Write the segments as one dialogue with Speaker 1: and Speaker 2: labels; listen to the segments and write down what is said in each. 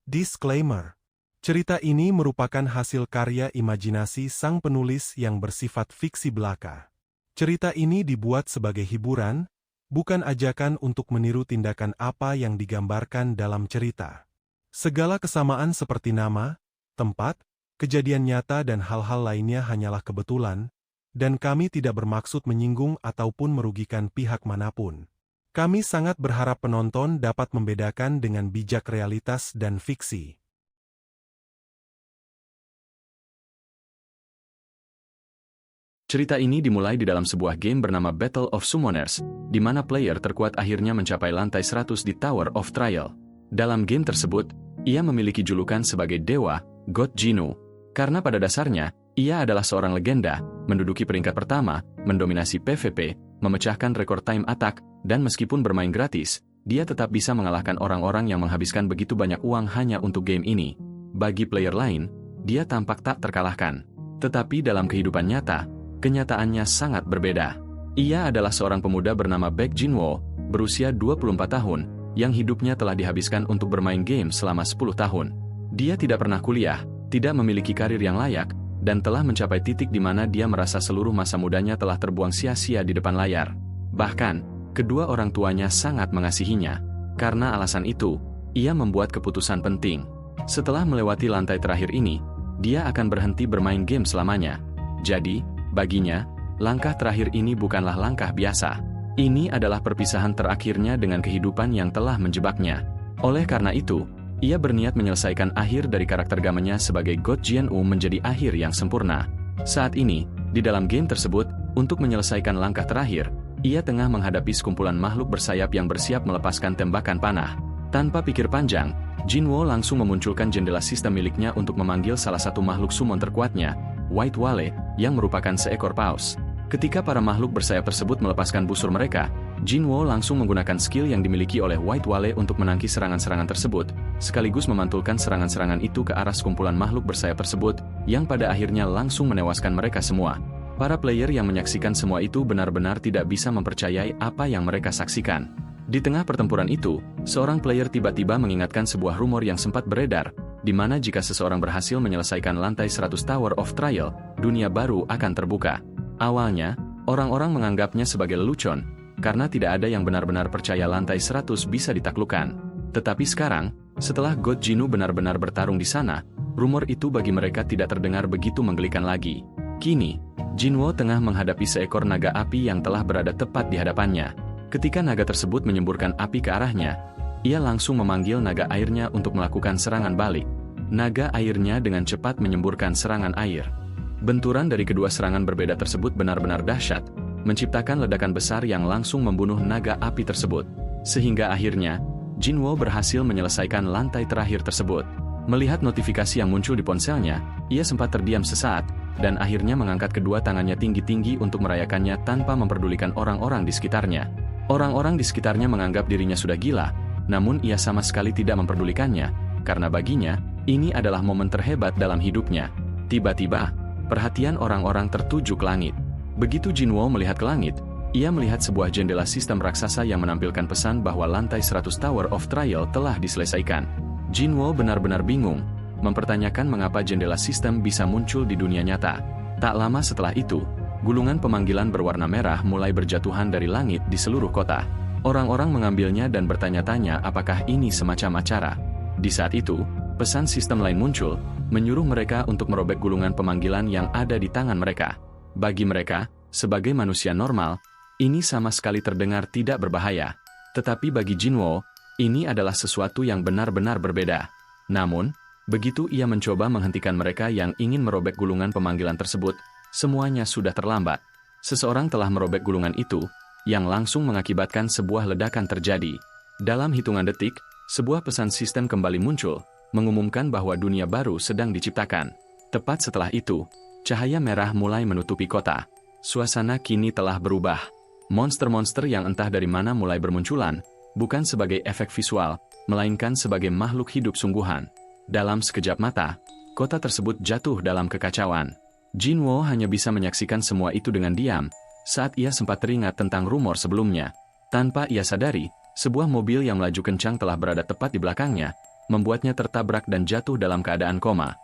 Speaker 1: Disclaimer. Cerita ini merupakan hasil karya imajinasi sang penulis yang bersifat fiksi belaka. Cerita ini dibuat sebagai hiburan, bukan ajakan untuk meniru tindakan apa yang digambarkan dalam cerita. Segala kesamaan seperti nama, tempat, kejadian nyata dan hal-hal lainnya hanyalah kebetulan, dan kami tidak bermaksud menyinggung ataupun merugikan pihak manapun. Kami sangat berharap penonton dapat membedakan dengan bijak realitas dan fiksi.
Speaker 2: Cerita ini dimulai di dalam sebuah game bernama Battle of Summoners, di mana player terkuat akhirnya mencapai lantai 100 di Tower of Trial. Dalam game tersebut, ia memiliki julukan sebagai Dewa, God Jinwoo, karena pada dasarnya, ia adalah seorang legenda, menduduki peringkat pertama, mendominasi PvP, memecahkan rekor time attack, dan meskipun bermain gratis, dia tetap bisa mengalahkan orang-orang yang menghabiskan begitu banyak uang hanya untuk game ini. Bagi player lain, dia tampak tak terkalahkan. Tetapi dalam kehidupan nyata, kenyataannya sangat berbeda. Ia adalah seorang pemuda bernama Baek Jinwoo, berusia 24 tahun, yang hidupnya telah dihabiskan untuk bermain game selama 10 tahun. Dia tidak pernah kuliah, tidak memiliki karir yang layak, dan telah mencapai titik di mana dia merasa seluruh masa mudanya telah terbuang sia-sia di depan layar. Bahkan, kedua orang tuanya sangat mengasihinya. Karena alasan itu, ia membuat keputusan penting. Setelah melewati lantai terakhir ini, dia akan berhenti bermain game selamanya. Jadi, baginya, langkah terakhir ini bukanlah langkah biasa. Ini adalah perpisahan terakhirnya dengan kehidupan yang telah menjebaknya. Oleh karena itu, ia berniat menyelesaikan akhir dari karakter gamenya sebagai God Jinwoo menjadi akhir yang sempurna. Saat ini, di dalam game tersebut, untuk menyelesaikan langkah terakhir, ia tengah menghadapi sekumpulan makhluk bersayap yang bersiap melepaskan tembakan panah. Tanpa pikir panjang, Jinwoo langsung memunculkan jendela sistem miliknya untuk memanggil salah satu makhluk summon terkuatnya, White Whale, yang merupakan seekor paus. Ketika para makhluk bersayap tersebut melepaskan busur mereka, Jinwoo langsung menggunakan skill yang dimiliki oleh White Whale untuk menangkis serangan-serangan tersebut, sekaligus memantulkan serangan-serangan itu ke arah sekumpulan makhluk bersayap tersebut, yang pada akhirnya langsung menewaskan mereka semua. Para player yang menyaksikan semua itu benar-benar tidak bisa mempercayai apa yang mereka saksikan. Di tengah pertempuran itu, seorang player tiba-tiba mengingatkan sebuah rumor yang sempat beredar, di mana jika seseorang berhasil menyelesaikan lantai 100 Tower of Trial, dunia baru akan terbuka. Awalnya, orang-orang menganggapnya sebagai lelucon, karena tidak ada yang benar-benar percaya lantai 100 bisa ditaklukkan. Tetapi sekarang, setelah God Jinwoo benar-benar bertarung di sana, rumor itu bagi mereka tidak terdengar begitu menggelikan lagi. Kini, Jinwoo tengah menghadapi seekor naga api yang telah berada tepat di hadapannya. Ketika naga tersebut menyemburkan api ke arahnya, ia langsung memanggil naga airnya untuk melakukan serangan balik. Naga airnya dengan cepat menyemburkan serangan air. Benturan dari kedua serangan berbeda tersebut benar-benar dahsyat, menciptakan ledakan besar yang langsung membunuh naga api tersebut. Sehingga akhirnya, Jinwoo berhasil menyelesaikan lantai terakhir tersebut. Melihat notifikasi yang muncul di ponselnya, ia sempat terdiam sesaat, dan akhirnya mengangkat kedua tangannya tinggi-tinggi untuk merayakannya tanpa memperdulikan orang-orang di sekitarnya. Orang-orang di sekitarnya menganggap dirinya sudah gila, namun ia sama sekali tidak memperdulikannya, karena baginya, ini adalah momen terhebat dalam hidupnya. Tiba-tiba, perhatian orang-orang tertuju ke langit. Begitu Jinwoo melihat ke langit, ia melihat sebuah jendela sistem raksasa yang menampilkan pesan bahwa lantai 100 Tower of Trial telah diselesaikan. Jinwoo benar-benar bingung, mempertanyakan mengapa jendela sistem bisa muncul di dunia nyata. Tak lama setelah itu, gulungan pemanggilan berwarna merah mulai berjatuhan dari langit di seluruh kota. Orang-orang mengambilnya dan bertanya-tanya apakah ini semacam acara. Di saat itu, pesan sistem lain muncul, menyuruh mereka untuk merobek gulungan pemanggilan yang ada di tangan mereka. Bagi mereka, sebagai manusia normal, ini sama sekali terdengar tidak berbahaya. Tetapi bagi Jinwoo, ini adalah sesuatu yang benar-benar berbeda. Namun, begitu ia mencoba menghentikan mereka yang ingin merobek gulungan pemanggilan tersebut, semuanya sudah terlambat. Seseorang telah merobek gulungan itu, yang langsung mengakibatkan sebuah ledakan terjadi. Dalam hitungan detik, sebuah pesan sistem kembali muncul, mengumumkan bahwa dunia baru sedang diciptakan. Tepat setelah itu, cahaya merah mulai menutupi kota. Suasana kini telah berubah. Monster-monster yang entah dari mana mulai bermunculan, bukan sebagai efek visual, melainkan sebagai makhluk hidup sungguhan. Dalam sekejap mata, kota tersebut jatuh dalam kekacauan. Jinwoo hanya bisa menyaksikan semua itu dengan diam, saat ia sempat teringat tentang rumor sebelumnya. Tanpa ia sadari, sebuah mobil yang melaju kencang telah berada tepat di belakangnya, membuatnya tertabrak dan jatuh dalam keadaan koma.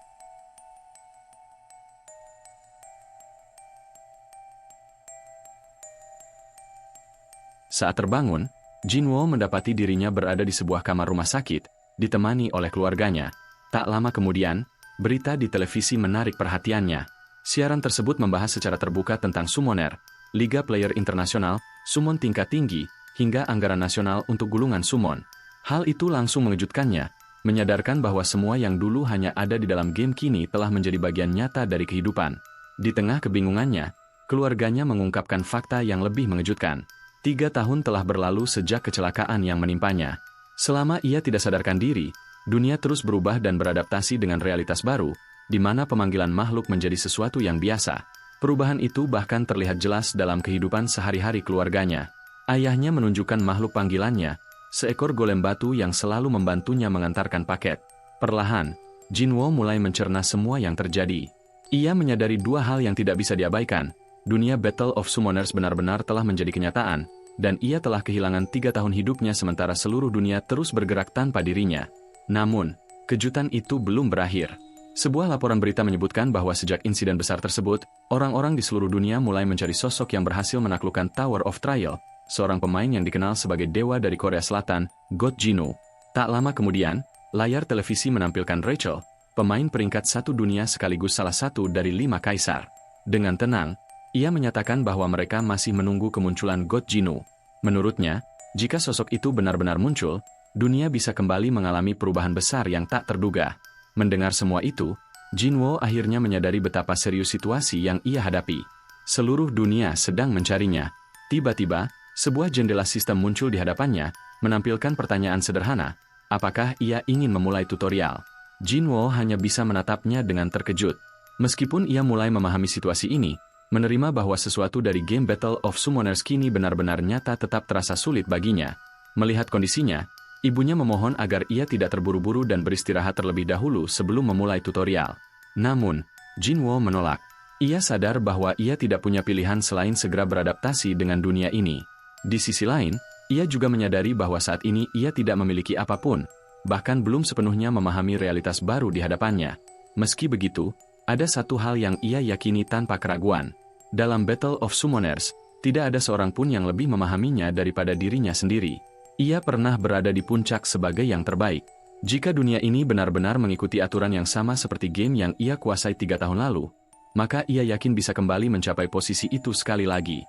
Speaker 2: Saat terbangun, Jinwo mendapati dirinya berada di sebuah kamar rumah sakit, ditemani oleh keluarganya. Tak lama kemudian, berita di televisi menarik perhatiannya. Siaran tersebut membahas secara terbuka tentang summoner, liga player internasional, summon tingkat tinggi, hingga anggaran nasional untuk gulungan summon. Hal itu langsung mengejutkannya, menyadarkan bahwa semua yang dulu hanya ada di dalam game kini telah menjadi bagian nyata dari kehidupan. Di tengah kebingungannya, keluarganya mengungkapkan fakta yang lebih mengejutkan. 3 tahun telah berlalu sejak kecelakaan yang menimpanya. Selama ia tidak sadarkan diri, dunia terus berubah dan beradaptasi dengan realitas baru, di mana pemanggilan makhluk menjadi sesuatu yang biasa. Perubahan itu bahkan terlihat jelas dalam kehidupan sehari-hari keluarganya. Ayahnya menunjukkan makhluk panggilannya, seekor golem batu yang selalu membantunya mengantarkan paket. Perlahan, Jinwo mulai mencerna semua yang terjadi. Ia menyadari 2 hal yang tidak bisa diabaikan. Dunia Battle of Summoners benar-benar telah menjadi kenyataan, dan ia telah kehilangan 3 tahun hidupnya sementara seluruh dunia terus bergerak tanpa dirinya. Namun, kejutan itu belum berakhir. Sebuah laporan berita menyebutkan bahwa sejak insiden besar tersebut, orang-orang di seluruh dunia mulai mencari sosok yang berhasil menaklukkan Tower of Trial, seorang pemain yang dikenal sebagai dewa dari Korea Selatan, God Jinu. Tak lama kemudian, layar televisi menampilkan Rachel, pemain peringkat 1 dunia sekaligus salah satu dari 5 kaisar. Dengan tenang, ia menyatakan bahwa mereka masih menunggu kemunculan God Jinu. Menurutnya, jika sosok itu benar-benar muncul, dunia bisa kembali mengalami perubahan besar yang tak terduga. Mendengar semua itu, Jinwo akhirnya menyadari betapa serius situasi yang ia hadapi. Seluruh dunia sedang mencarinya. Tiba-tiba, sebuah jendela sistem muncul di hadapannya, menampilkan pertanyaan sederhana, apakah ia ingin memulai tutorial? Jinwo hanya bisa menatapnya dengan terkejut. Meskipun ia mulai memahami situasi ini, menerima bahwa sesuatu dari game Battle of Summoners kini benar-benar nyata tetap terasa sulit baginya. Melihat kondisinya, ibunya memohon agar ia tidak terburu-buru dan beristirahat terlebih dahulu sebelum memulai tutorial. Namun, Jinwo menolak. Ia sadar bahwa ia tidak punya pilihan selain segera beradaptasi dengan dunia ini. Di sisi lain, ia juga menyadari bahwa saat ini ia tidak memiliki apapun, bahkan belum sepenuhnya memahami realitas baru di hadapannya. Meski begitu, ada satu hal yang ia yakini tanpa keraguan. Dalam Battle of Summoners, tidak ada seorang pun yang lebih memahaminya daripada dirinya sendiri. Ia pernah berada di puncak sebagai yang terbaik. Jika dunia ini benar-benar mengikuti aturan yang sama seperti game yang ia kuasai 3 tahun lalu, maka ia yakin bisa kembali mencapai posisi itu sekali lagi.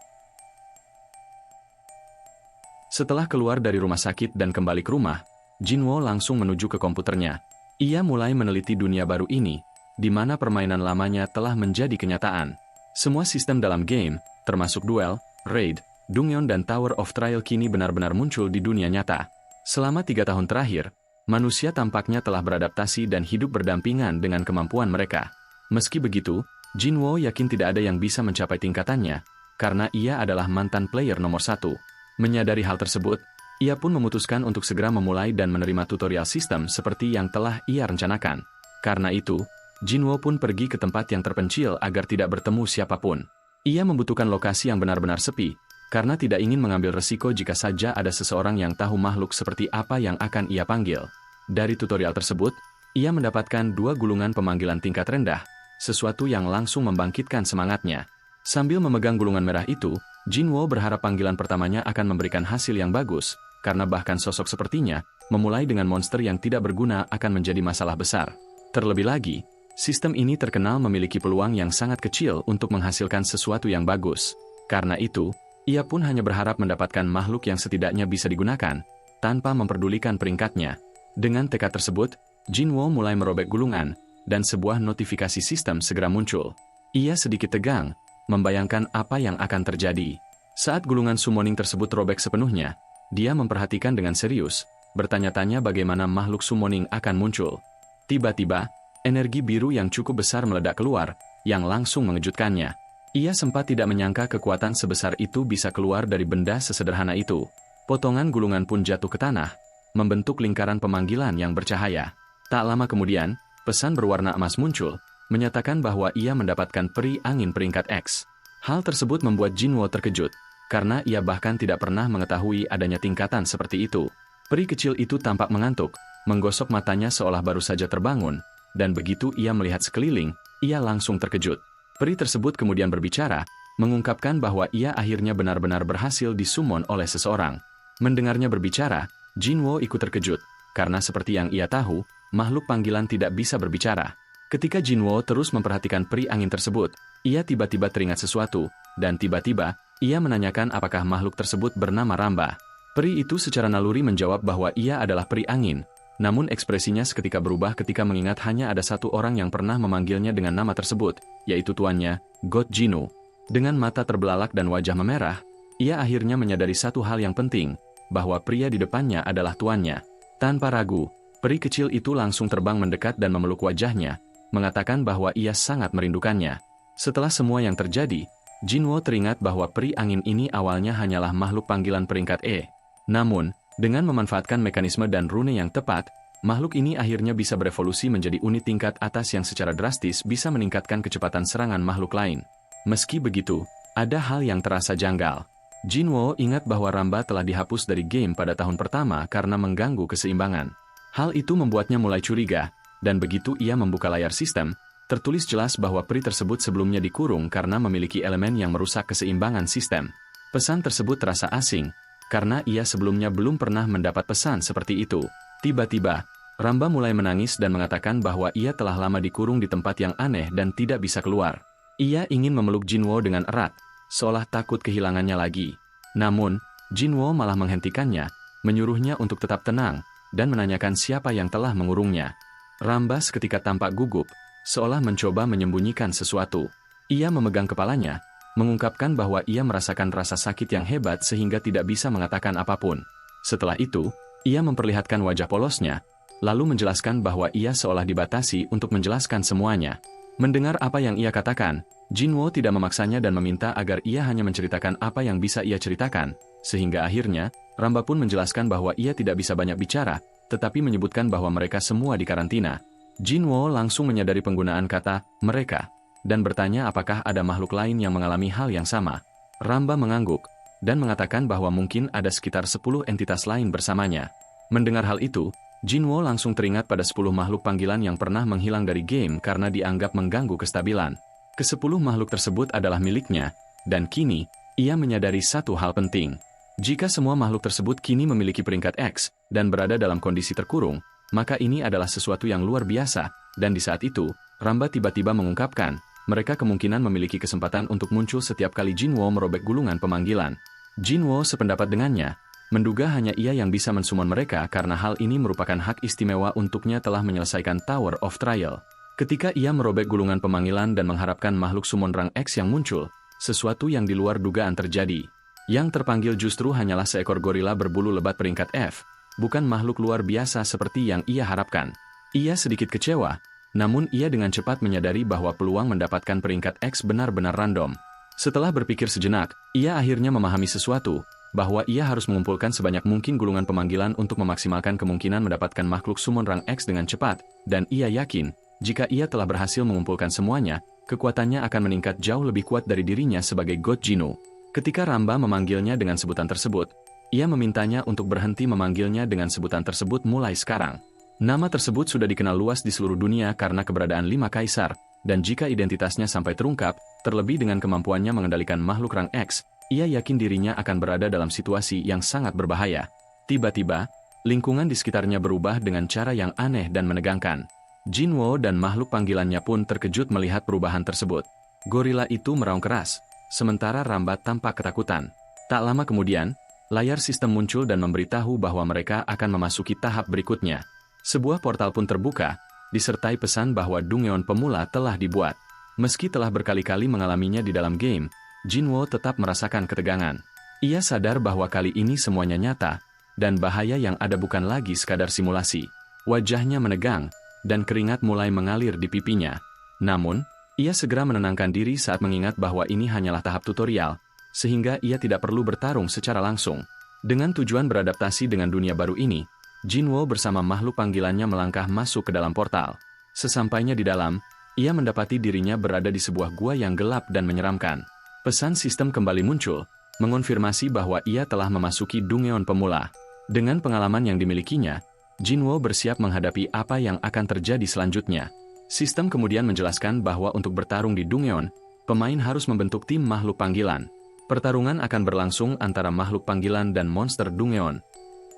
Speaker 2: Setelah keluar dari rumah sakit dan kembali ke rumah, Jinwo langsung menuju ke komputernya. Ia mulai meneliti dunia baru ini, di mana permainan lamanya telah menjadi kenyataan. Semua sistem dalam game, termasuk duel, raid, Dungeon dan Tower of Trial kini benar-benar muncul di dunia nyata. Selama 3 tahun terakhir, manusia tampaknya telah beradaptasi dan hidup berdampingan dengan kemampuan mereka. Meski begitu, Jinwo yakin tidak ada yang bisa mencapai tingkatannya, karena ia adalah mantan player nomor 1. Menyadari hal tersebut, ia pun memutuskan untuk segera memulai dan menerima tutorial sistem seperti yang telah ia rencanakan. Karena itu, Jinwo pun pergi ke tempat yang terpencil agar tidak bertemu siapapun. Ia membutuhkan lokasi yang benar-benar sepi, karena tidak ingin mengambil resiko jika saja ada seseorang yang tahu makhluk seperti apa yang akan ia panggil. Dari tutorial tersebut, ia mendapatkan 2 gulungan pemanggilan tingkat rendah, sesuatu yang langsung membangkitkan semangatnya. Sambil memegang gulungan merah itu, Jinwo berharap panggilan pertamanya akan memberikan hasil yang bagus, karena bahkan sosok sepertinya, memulai dengan monster yang tidak berguna akan menjadi masalah besar. Terlebih lagi, sistem ini terkenal memiliki peluang yang sangat kecil untuk menghasilkan sesuatu yang bagus. Karena itu, ia pun hanya berharap mendapatkan makhluk yang setidaknya bisa digunakan, tanpa memperdulikan peringkatnya. Dengan tekad tersebut, Jinwo mulai merobek gulungan, dan sebuah notifikasi sistem segera muncul. Ia sedikit tegang, membayangkan apa yang akan terjadi. Saat gulungan summoning tersebut robek sepenuhnya, dia memperhatikan dengan serius, bertanya-tanya bagaimana makhluk summoning akan muncul. Tiba-tiba, energi biru yang cukup besar meledak keluar, yang langsung mengejutkannya. Ia sempat tidak menyangka kekuatan sebesar itu bisa keluar dari benda sesederhana itu. Potongan gulungan pun jatuh ke tanah, membentuk lingkaran pemanggilan yang bercahaya. Tak lama kemudian, pesan berwarna emas muncul, menyatakan bahwa ia mendapatkan peri angin peringkat X. Hal tersebut membuat Jinwo terkejut, karena ia bahkan tidak pernah mengetahui adanya tingkatan seperti itu. Peri kecil itu tampak mengantuk, menggosok matanya seolah baru saja terbangun, dan begitu ia melihat sekeliling, ia langsung terkejut. Peri tersebut kemudian berbicara, mengungkapkan bahwa ia akhirnya benar-benar berhasil disummon oleh seseorang. Mendengarnya berbicara, Jinwo ikut terkejut, karena seperti yang ia tahu, makhluk panggilan tidak bisa berbicara. Ketika Jinwo terus memperhatikan peri angin tersebut, ia tiba-tiba teringat sesuatu, dan tiba-tiba, ia menanyakan apakah makhluk tersebut bernama Ramba. Peri itu secara naluri menjawab bahwa ia adalah peri angin, namun ekspresinya seketika berubah ketika mengingat hanya ada satu orang yang pernah memanggilnya dengan nama tersebut, yaitu tuannya, God Jinu. Dengan mata terbelalak dan wajah memerah, ia akhirnya menyadari satu hal yang penting, bahwa pria di depannya adalah tuannya. Tanpa ragu, peri kecil itu langsung terbang mendekat dan memeluk wajahnya, mengatakan bahwa ia sangat merindukannya. Setelah semua yang terjadi, Jinwo teringat bahwa peri angin ini awalnya hanyalah makhluk panggilan peringkat E. Namun, dengan memanfaatkan mekanisme dan rune yang tepat, makhluk ini akhirnya bisa berevolusi menjadi unit tingkat atas yang secara drastis bisa meningkatkan kecepatan serangan makhluk lain. Meski begitu, ada hal yang terasa janggal. Jinwo ingat bahwa Ramba telah dihapus dari game pada tahun pertama karena mengganggu keseimbangan. Hal itu membuatnya mulai curiga, dan begitu ia membuka layar sistem, tertulis jelas bahwa peri tersebut sebelumnya dikurung karena memiliki elemen yang merusak keseimbangan sistem. Pesan tersebut terasa asing, karena ia sebelumnya belum pernah mendapat pesan seperti itu. Tiba-tiba, Ramba mulai menangis dan mengatakan bahwa ia telah lama dikurung di tempat yang aneh dan tidak bisa keluar. Ia ingin memeluk Jinwo dengan erat, seolah takut kehilangannya lagi. Namun, Jinwo malah menghentikannya, menyuruhnya untuk tetap tenang, dan menanyakan siapa yang telah mengurungnya. Ramba seketika tampak gugup, seolah mencoba menyembunyikan sesuatu. Ia memegang kepalanya, mengungkapkan bahwa ia merasakan rasa sakit yang hebat sehingga tidak bisa mengatakan apapun. Setelah itu, ia memperlihatkan wajah polosnya, lalu menjelaskan bahwa ia seolah dibatasi untuk menjelaskan semuanya. Mendengar apa yang ia katakan, Jinwo tidak memaksanya dan meminta agar ia hanya menceritakan apa yang bisa ia ceritakan, sehingga akhirnya, Ramba pun menjelaskan bahwa ia tidak bisa banyak bicara, tetapi menyebutkan bahwa mereka semua di karantina. Jinwo langsung menyadari penggunaan kata mereka, dan bertanya apakah ada makhluk lain yang mengalami hal yang sama. Ramba mengangguk, dan mengatakan bahwa mungkin ada sekitar 10 entitas lain bersamanya. Mendengar hal itu, Jinwo langsung teringat pada 10 makhluk panggilan yang pernah menghilang dari game karena dianggap mengganggu kestabilan. Ke-10 makhluk tersebut adalah miliknya, dan kini, ia menyadari satu hal penting. Jika semua makhluk tersebut kini memiliki peringkat X, dan berada dalam kondisi terkurung, maka ini adalah sesuatu yang luar biasa, dan di saat itu, Ramba tiba-tiba mengungkapkan, mereka kemungkinan memiliki kesempatan untuk muncul setiap kali Jinwo merobek gulungan pemanggilan. Jinwo sependapat dengannya, menduga hanya ia yang bisa mensummon mereka karena hal ini merupakan hak istimewa untuknya telah menyelesaikan Tower of Trial. Ketika ia merobek gulungan pemanggilan dan mengharapkan makhluk summon rang X yang muncul, sesuatu yang di luar dugaan terjadi. Yang terpanggil justru hanyalah seekor gorila berbulu lebat peringkat F, bukan makhluk luar biasa seperti yang ia harapkan. Ia sedikit kecewa, namun ia dengan cepat menyadari bahwa peluang mendapatkan peringkat X benar-benar random. Setelah berpikir sejenak, ia akhirnya memahami sesuatu, bahwa ia harus mengumpulkan sebanyak mungkin gulungan pemanggilan untuk memaksimalkan kemungkinan mendapatkan makhluk summon rang X dengan cepat, dan ia yakin, jika ia telah berhasil mengumpulkan semuanya, kekuatannya akan meningkat jauh lebih kuat dari dirinya sebagai God Jinu. Ketika Ramba memanggilnya dengan sebutan tersebut, ia memintanya untuk berhenti memanggilnya dengan sebutan tersebut mulai sekarang. Nama tersebut sudah dikenal luas di seluruh dunia karena keberadaan 5 kaisar, dan jika identitasnya sampai terungkap, terlebih dengan kemampuannya mengendalikan makhluk rang X, ia yakin dirinya akan berada dalam situasi yang sangat berbahaya. Tiba-tiba, lingkungan di sekitarnya berubah dengan cara yang aneh dan menegangkan. Jinwo dan makhluk panggilannya pun terkejut melihat perubahan tersebut. Gorila itu meraung keras, sementara Ramba tampak ketakutan. Tak lama kemudian, layar sistem muncul dan memberitahu bahwa mereka akan memasuki tahap berikutnya. Sebuah portal pun terbuka, disertai pesan bahwa Dungeon Pemula telah dibuat. Meski telah berkali-kali mengalaminya di dalam game, Jinwo tetap merasakan ketegangan. Ia sadar bahwa kali ini semuanya nyata, dan bahaya yang ada bukan lagi sekadar simulasi. Wajahnya menegang, dan keringat mulai mengalir di pipinya. Namun, ia segera menenangkan diri saat mengingat bahwa ini hanyalah tahap tutorial, sehingga ia tidak perlu bertarung secara langsung. Dengan tujuan beradaptasi dengan dunia baru ini, Jinwo bersama makhluk panggilannya melangkah masuk ke dalam portal. Sesampainya di dalam, ia mendapati dirinya berada di sebuah gua yang gelap dan menyeramkan. Pesan sistem kembali muncul, mengonfirmasi bahwa ia telah memasuki Dungeon Pemula. Dengan pengalaman yang dimilikinya, Jinwo bersiap menghadapi apa yang akan terjadi selanjutnya. Sistem kemudian menjelaskan bahwa untuk bertarung di Dungeon, pemain harus membentuk tim makhluk panggilan. Pertarungan akan berlangsung antara makhluk panggilan dan monster Dungeon.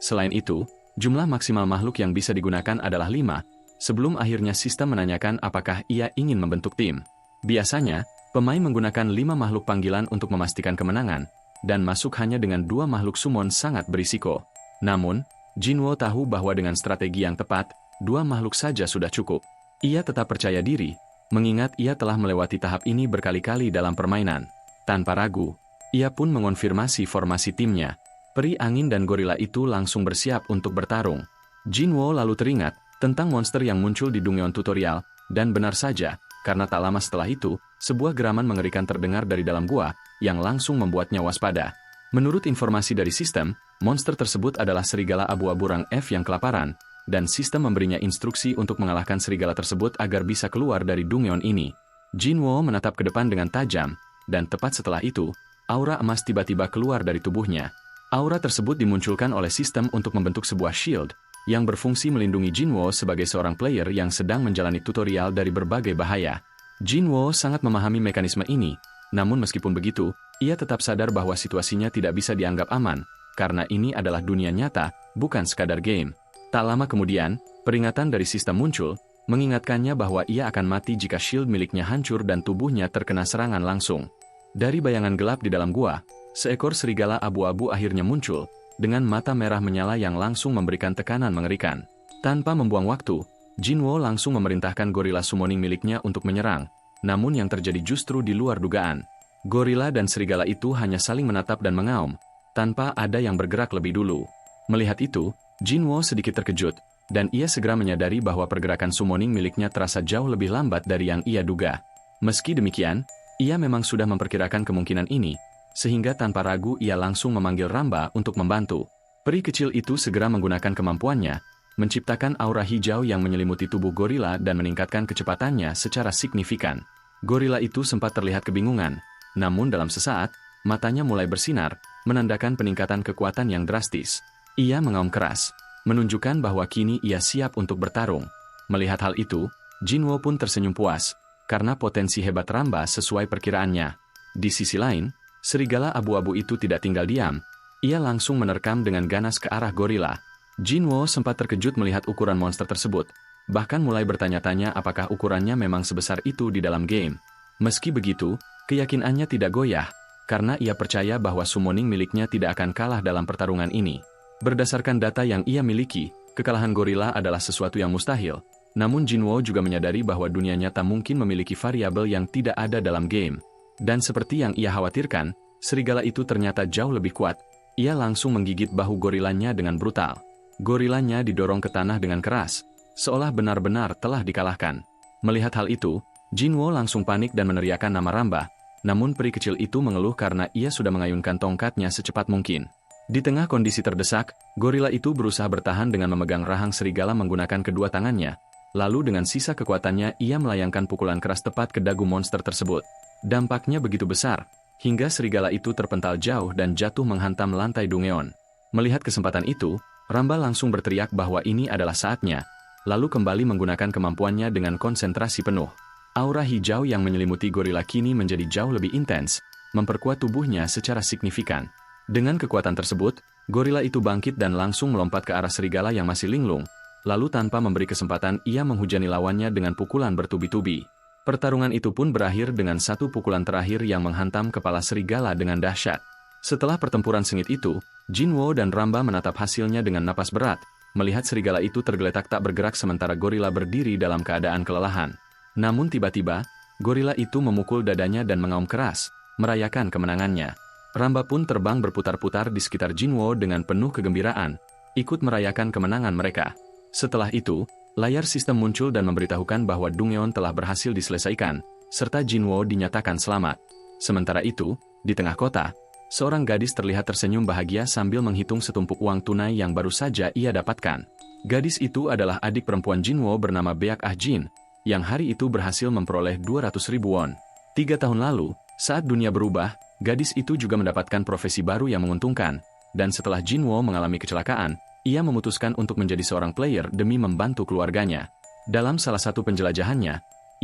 Speaker 2: Selain itu, jumlah maksimal makhluk yang bisa digunakan adalah 5, sebelum akhirnya sistem menanyakan apakah ia ingin membentuk tim. Biasanya, pemain menggunakan 5 makhluk panggilan untuk memastikan kemenangan, dan masuk hanya dengan 2 makhluk summon sangat berisiko. Namun, Jinwo tahu bahwa dengan strategi yang tepat, 2 makhluk saja sudah cukup. Ia tetap percaya diri, mengingat ia telah melewati tahap ini berkali-kali dalam permainan. Tanpa ragu, ia pun mengonfirmasi formasi timnya. Peri angin dan gorila itu langsung bersiap untuk bertarung. Jinwo lalu teringat tentang monster yang muncul di Dungeon tutorial, dan benar saja, karena tak lama setelah itu, sebuah geraman mengerikan terdengar dari dalam gua, yang langsung membuatnya waspada. Menurut informasi dari sistem, monster tersebut adalah serigala abu-abu rang F yang kelaparan, dan sistem memberinya instruksi untuk mengalahkan serigala tersebut agar bisa keluar dari Dungeon ini. Jinwo menatap ke depan dengan tajam, dan tepat setelah itu, aura emas tiba-tiba keluar dari tubuhnya. Aura tersebut dimunculkan oleh sistem untuk membentuk sebuah shield, yang berfungsi melindungi Jinwo sebagai seorang player yang sedang menjalani tutorial dari berbagai bahaya. Jinwo sangat memahami mekanisme ini, namun meskipun begitu, ia tetap sadar bahwa situasinya tidak bisa dianggap aman, karena ini adalah dunia nyata, bukan sekadar game. Tak lama kemudian, peringatan dari sistem muncul, mengingatkannya bahwa ia akan mati jika shield miliknya hancur dan tubuhnya terkena serangan langsung. Dari bayangan gelap di dalam gua, seekor serigala abu-abu akhirnya muncul, dengan mata merah menyala yang langsung memberikan tekanan mengerikan. Tanpa membuang waktu, Jinwo langsung memerintahkan gorila summoning miliknya untuk menyerang, namun yang terjadi justru di luar dugaan. Gorila dan serigala itu hanya saling menatap dan mengaum, tanpa ada yang bergerak lebih dulu. Melihat itu, Jinwo sedikit terkejut, dan ia segera menyadari bahwa pergerakan summoning miliknya terasa jauh lebih lambat dari yang ia duga. Meski demikian, ia memang sudah memperkirakan kemungkinan ini, sehingga tanpa ragu ia langsung memanggil Ramba untuk membantu. Peri kecil itu segera menggunakan kemampuannya, menciptakan aura hijau yang menyelimuti tubuh gorila dan meningkatkan kecepatannya secara signifikan. Gorila itu sempat terlihat kebingungan, namun dalam sesaat, matanya mulai bersinar, menandakan peningkatan kekuatan yang drastis. Ia mengaum keras, menunjukkan bahwa kini ia siap untuk bertarung. Melihat hal itu, Jinwo pun tersenyum puas, karena potensi hebat Ramba sesuai perkiraannya. Di sisi lain, serigala abu-abu itu tidak tinggal diam. Ia langsung menerkam dengan ganas ke arah gorila. Jinwo sempat terkejut melihat ukuran monster tersebut, bahkan mulai bertanya-tanya apakah ukurannya memang sebesar itu di dalam game. Meski begitu, keyakinannya tidak goyah, karena ia percaya bahwa summoning miliknya tidak akan kalah dalam pertarungan ini. Berdasarkan data yang ia miliki, kekalahan gorila adalah sesuatu yang mustahil. Namun Jinwo juga menyadari bahwa dunia nyata mungkin memiliki variabel yang tidak ada dalam game. Dan seperti yang ia khawatirkan, serigala itu ternyata jauh lebih kuat. Ia langsung menggigit bahu gorilanya dengan brutal. Gorilanya didorong ke tanah dengan keras, seolah benar-benar telah dikalahkan. Melihat hal itu, Jinwo langsung panik dan meneriakkan nama Ramba. Namun peri kecil itu mengeluh karena ia sudah mengayunkan tongkatnya secepat mungkin. Di tengah kondisi terdesak, gorila itu berusaha bertahan dengan memegang rahang serigala menggunakan kedua tangannya. Lalu dengan sisa kekuatannya ia melayangkan pukulan keras tepat ke dagu monster tersebut. Dampaknya begitu besar, hingga serigala itu terpental jauh dan jatuh menghantam lantai Dungeon. Melihat kesempatan itu, Ramba langsung berteriak bahwa ini adalah saatnya, lalu kembali menggunakan kemampuannya dengan konsentrasi penuh. Aura hijau yang menyelimuti gorila kini menjadi jauh lebih intens, memperkuat tubuhnya secara signifikan. Dengan kekuatan tersebut, gorila itu bangkit dan langsung melompat ke arah serigala yang masih linglung, lalu tanpa memberi kesempatan ia menghujani lawannya dengan pukulan bertubi-tubi. Pertarungan itu pun berakhir dengan satu pukulan terakhir yang menghantam kepala serigala dengan dahsyat. Setelah pertempuran sengit itu, Jinwo dan Ramba menatap hasilnya dengan napas berat, melihat serigala itu tergeletak tak bergerak sementara gorila berdiri dalam keadaan kelelahan. Namun tiba-tiba, gorila itu memukul dadanya dan mengaum keras, merayakan kemenangannya. Ramba pun terbang berputar-putar di sekitar Jinwo dengan penuh kegembiraan, ikut merayakan kemenangan mereka. Setelah itu, layar sistem muncul dan memberitahukan bahwa Dungeon telah berhasil diselesaikan, serta Jinwo dinyatakan selamat. Sementara itu, di tengah kota, seorang gadis terlihat tersenyum bahagia sambil menghitung setumpuk uang tunai yang baru saja ia dapatkan. Gadis itu adalah adik perempuan Jinwo bernama Beak Ah Jin, yang hari itu berhasil memperoleh 200.000 won. 3 tahun lalu, saat dunia berubah, gadis itu juga mendapatkan profesi baru yang menguntungkan, dan setelah Jinwo mengalami kecelakaan, ia memutuskan untuk menjadi seorang player demi membantu keluarganya. Dalam salah satu penjelajahannya,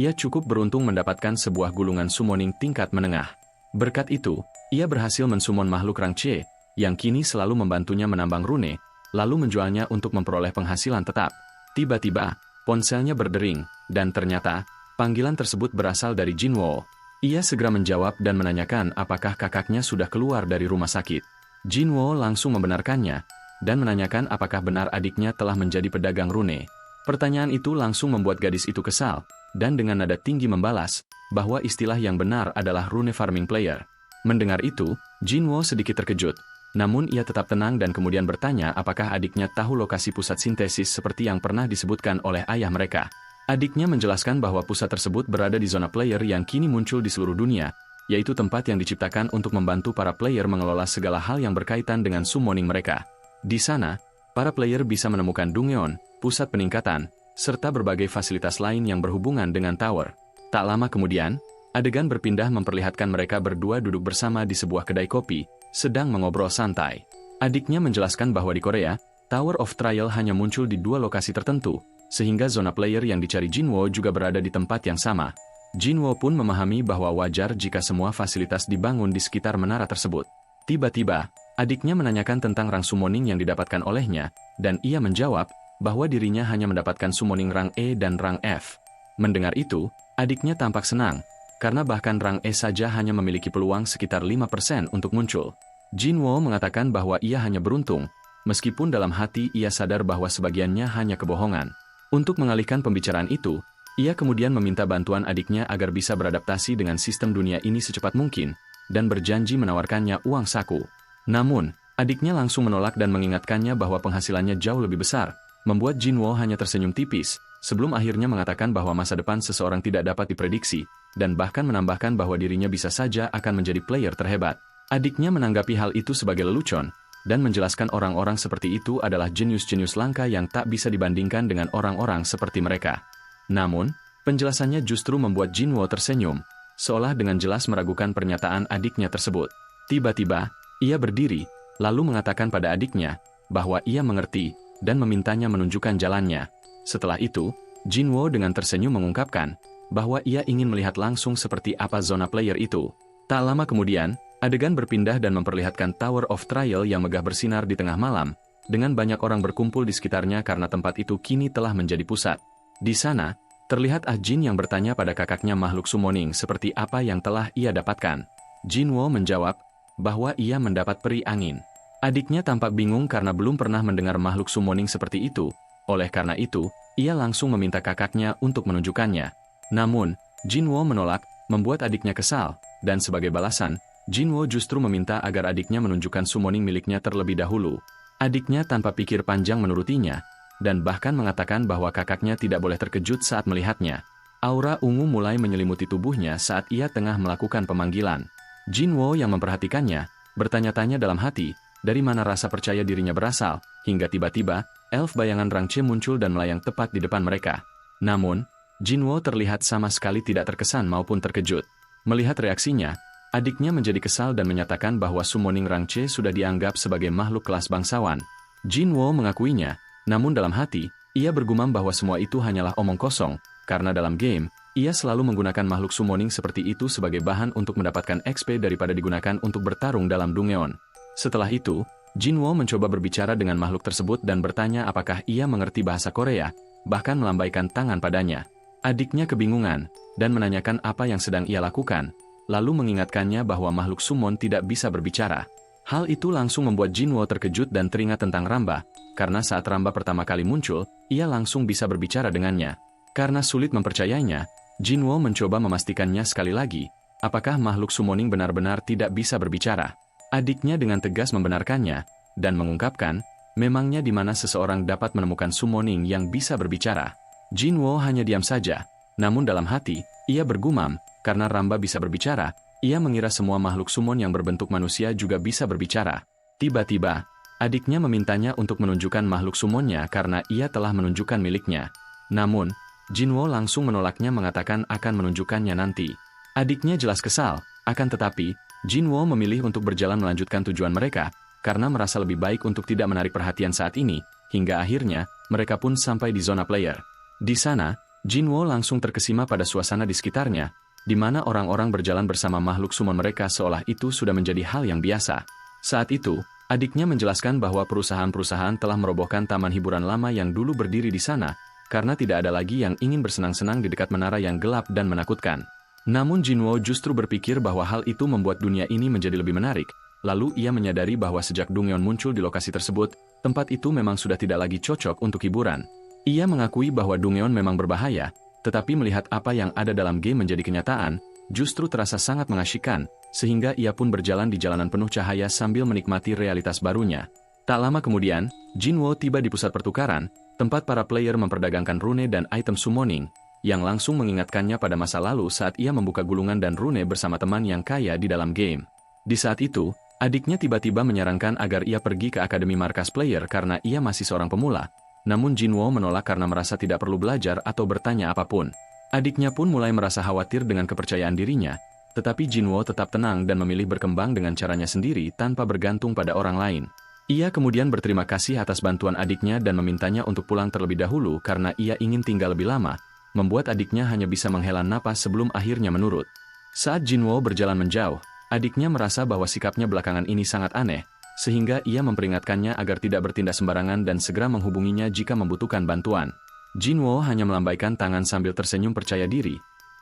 Speaker 2: ia cukup beruntung mendapatkan sebuah gulungan summoning tingkat menengah. Berkat itu, ia berhasil mensummon makhluk rang C, yang kini selalu membantunya menambang rune, lalu menjualnya untuk memperoleh penghasilan tetap. Tiba-tiba, ponselnya berdering, dan ternyata, panggilan tersebut berasal dari Jinwoo. Ia segera menjawab dan menanyakan apakah kakaknya sudah keluar dari rumah sakit. Jinwoo langsung membenarkannya, dan menanyakan apakah benar adiknya telah menjadi pedagang rune. Pertanyaan itu langsung membuat gadis itu kesal, dan dengan nada tinggi membalas, bahwa istilah yang benar adalah rune farming player. Mendengar itu, Jinwoo sedikit terkejut, namun ia tetap tenang dan kemudian bertanya apakah adiknya tahu lokasi pusat sintesis seperti yang pernah disebutkan oleh ayah mereka. Adiknya menjelaskan bahwa pusat tersebut berada di zona player yang kini muncul di seluruh dunia, yaitu tempat yang diciptakan untuk membantu para player mengelola segala hal yang berkaitan dengan summoning mereka. Di sana, para player bisa menemukan Dungeon, pusat peningkatan, serta berbagai fasilitas lain yang berhubungan dengan tower. Tak lama kemudian, adegan berpindah memperlihatkan mereka berdua duduk bersama di sebuah kedai kopi, sedang mengobrol santai. Adiknya menjelaskan bahwa di Korea, Tower of Trial hanya muncul di 2 lokasi tertentu, sehingga zona player yang dicari Jinwoo juga berada di tempat yang sama. Jinwoo pun memahami bahwa wajar jika semua fasilitas dibangun di sekitar menara tersebut. Tiba-tiba, adiknya menanyakan tentang rang summoning yang didapatkan olehnya, dan ia menjawab bahwa dirinya hanya mendapatkan summoning rang E dan rang F. Mendengar itu, adiknya tampak senang, karena bahkan rang E saja hanya memiliki peluang sekitar 5% untuk muncul. Jinwoo mengatakan bahwa ia hanya beruntung, meskipun dalam hati ia sadar bahwa sebagiannya hanya kebohongan. Untuk mengalihkan pembicaraan itu, ia kemudian meminta bantuan adiknya agar bisa beradaptasi dengan sistem dunia ini secepat mungkin, dan berjanji menawarkannya uang saku. Namun, adiknya langsung menolak dan mengingatkannya bahwa penghasilannya jauh lebih besar, membuat Jinwoo hanya tersenyum tipis, sebelum akhirnya mengatakan bahwa masa depan seseorang tidak dapat diprediksi, dan bahkan menambahkan bahwa dirinya bisa saja akan menjadi player terhebat. Adiknya menanggapi hal itu sebagai lelucon, dan menjelaskan orang-orang seperti itu adalah jenius-jenius langka yang tak bisa dibandingkan dengan orang-orang seperti mereka. Namun, penjelasannya justru membuat Jinwoo tersenyum, seolah dengan jelas meragukan pernyataan adiknya tersebut. Tiba-tiba, ia berdiri, lalu mengatakan pada adiknya, bahwa ia mengerti, dan memintanya menunjukkan jalannya. Setelah itu, Jinwoo dengan tersenyum mengungkapkan, bahwa ia ingin melihat langsung seperti apa zona player itu. Tak lama kemudian, adegan berpindah dan memperlihatkan Tower of Trial yang megah bersinar di tengah malam, dengan banyak orang berkumpul di sekitarnya karena tempat itu kini telah menjadi pusat. Di sana, terlihat Jin yang bertanya pada kakaknya makhluk summoning seperti apa yang telah ia dapatkan. Jinwoo menjawab, bahwa ia mendapat peri angin. Adiknya tampak bingung karena belum pernah mendengar makhluk summoning seperti itu, oleh karena itu, ia langsung meminta kakaknya untuk menunjukkannya. Namun, Jinwoo menolak, membuat adiknya kesal, dan sebagai balasan, Jinwoo justru meminta agar adiknya menunjukkan summoning miliknya terlebih dahulu. Adiknya tanpa pikir panjang menurutinya, dan bahkan mengatakan bahwa kakaknya tidak boleh terkejut saat melihatnya. Aura ungu mulai menyelimuti tubuhnya saat ia tengah melakukan pemanggilan. Jinwoo yang memperhatikannya, bertanya-tanya dalam hati, dari mana rasa percaya dirinya berasal, hingga tiba-tiba, elf bayangan rang C muncul dan melayang tepat di depan mereka. Namun, Jinwoo terlihat sama sekali tidak terkesan maupun terkejut. Melihat reaksinya, adiknya menjadi kesal dan menyatakan bahwa summoning rang C sudah dianggap sebagai makhluk kelas bangsawan. Jinwoo mengakuinya, namun dalam hati, ia bergumam bahwa semua itu hanyalah omong kosong, karena dalam game, ia selalu menggunakan makhluk summoning seperti itu sebagai bahan untuk mendapatkan XP daripada digunakan untuk bertarung dalam Dungeon. Setelah itu, Jinwoo mencoba berbicara dengan makhluk tersebut dan bertanya apakah ia mengerti bahasa Korea, bahkan melambaikan tangan padanya. Adiknya kebingungan, dan menanyakan apa yang sedang ia lakukan, lalu mengingatkannya bahwa makhluk summon tidak bisa berbicara. Hal itu langsung membuat Jinwoo terkejut dan teringat tentang Ramba, karena saat Ramba pertama kali muncul, ia langsung bisa berbicara dengannya. Karena sulit mempercayainya, Jinwoo mencoba memastikannya sekali lagi, apakah makhluk summoning benar-benar tidak bisa berbicara. Adiknya dengan tegas membenarkannya, dan mengungkapkan, memangnya di mana seseorang dapat menemukan summoning yang bisa berbicara. Jinwoo hanya diam saja, namun dalam hati, ia bergumam, karena Ramba bisa berbicara, ia mengira semua makhluk summon yang berbentuk manusia juga bisa berbicara. Tiba-tiba, adiknya memintanya untuk menunjukkan makhluk summonnya karena ia telah menunjukkan miliknya. Namun, Jinwoo langsung menolaknya mengatakan akan menunjukkannya nanti. Adiknya jelas kesal, akan tetapi, Jinwoo memilih untuk berjalan melanjutkan tujuan mereka, karena merasa lebih baik untuk tidak menarik perhatian saat ini, hingga akhirnya, mereka pun sampai di zona player. Di sana, Jinwo langsung terkesima pada suasana di sekitarnya, di mana orang-orang berjalan bersama makhluk summon mereka seolah itu sudah menjadi hal yang biasa. Saat itu, adiknya menjelaskan bahwa perusahaan-perusahaan telah merobohkan taman hiburan lama yang dulu berdiri di sana, karena tidak ada lagi yang ingin bersenang-senang di dekat menara yang gelap dan menakutkan. Namun Jinwo justru berpikir bahwa hal itu membuat dunia ini menjadi lebih menarik, lalu ia menyadari bahwa sejak Dungyeon muncul di lokasi tersebut, tempat itu memang sudah tidak lagi cocok untuk hiburan. Ia mengakui bahwa Dungyeon memang berbahaya, tetapi melihat apa yang ada dalam game menjadi kenyataan, justru terasa sangat mengasyikkan, sehingga ia pun berjalan di jalanan penuh cahaya sambil menikmati realitas barunya. Tak lama kemudian, Jinwo tiba di pusat pertukaran, tempat para player memperdagangkan rune dan item summoning, yang langsung mengingatkannya pada masa lalu saat ia membuka gulungan dan rune bersama teman yang kaya di dalam game. Di saat itu, adiknya tiba-tiba menyarankan agar ia pergi ke Akademi Markas Player karena ia masih seorang pemula, namun Jinwo menolak karena merasa tidak perlu belajar atau bertanya apapun. Adiknya pun mulai merasa khawatir dengan kepercayaan dirinya, tetapi Jinwo tetap tenang dan memilih berkembang dengan caranya sendiri tanpa bergantung pada orang lain. Ia kemudian berterima kasih atas bantuan adiknya dan memintanya untuk pulang terlebih dahulu karena ia ingin tinggal lebih lama, membuat adiknya hanya bisa menghela napas sebelum akhirnya menurut. Saat Jinwo berjalan menjauh, adiknya merasa bahwa sikapnya belakangan ini sangat aneh, sehingga ia memperingatkannya agar tidak bertindak sembarangan dan segera menghubunginya jika membutuhkan bantuan. Jinwo hanya melambaikan tangan sambil tersenyum percaya diri,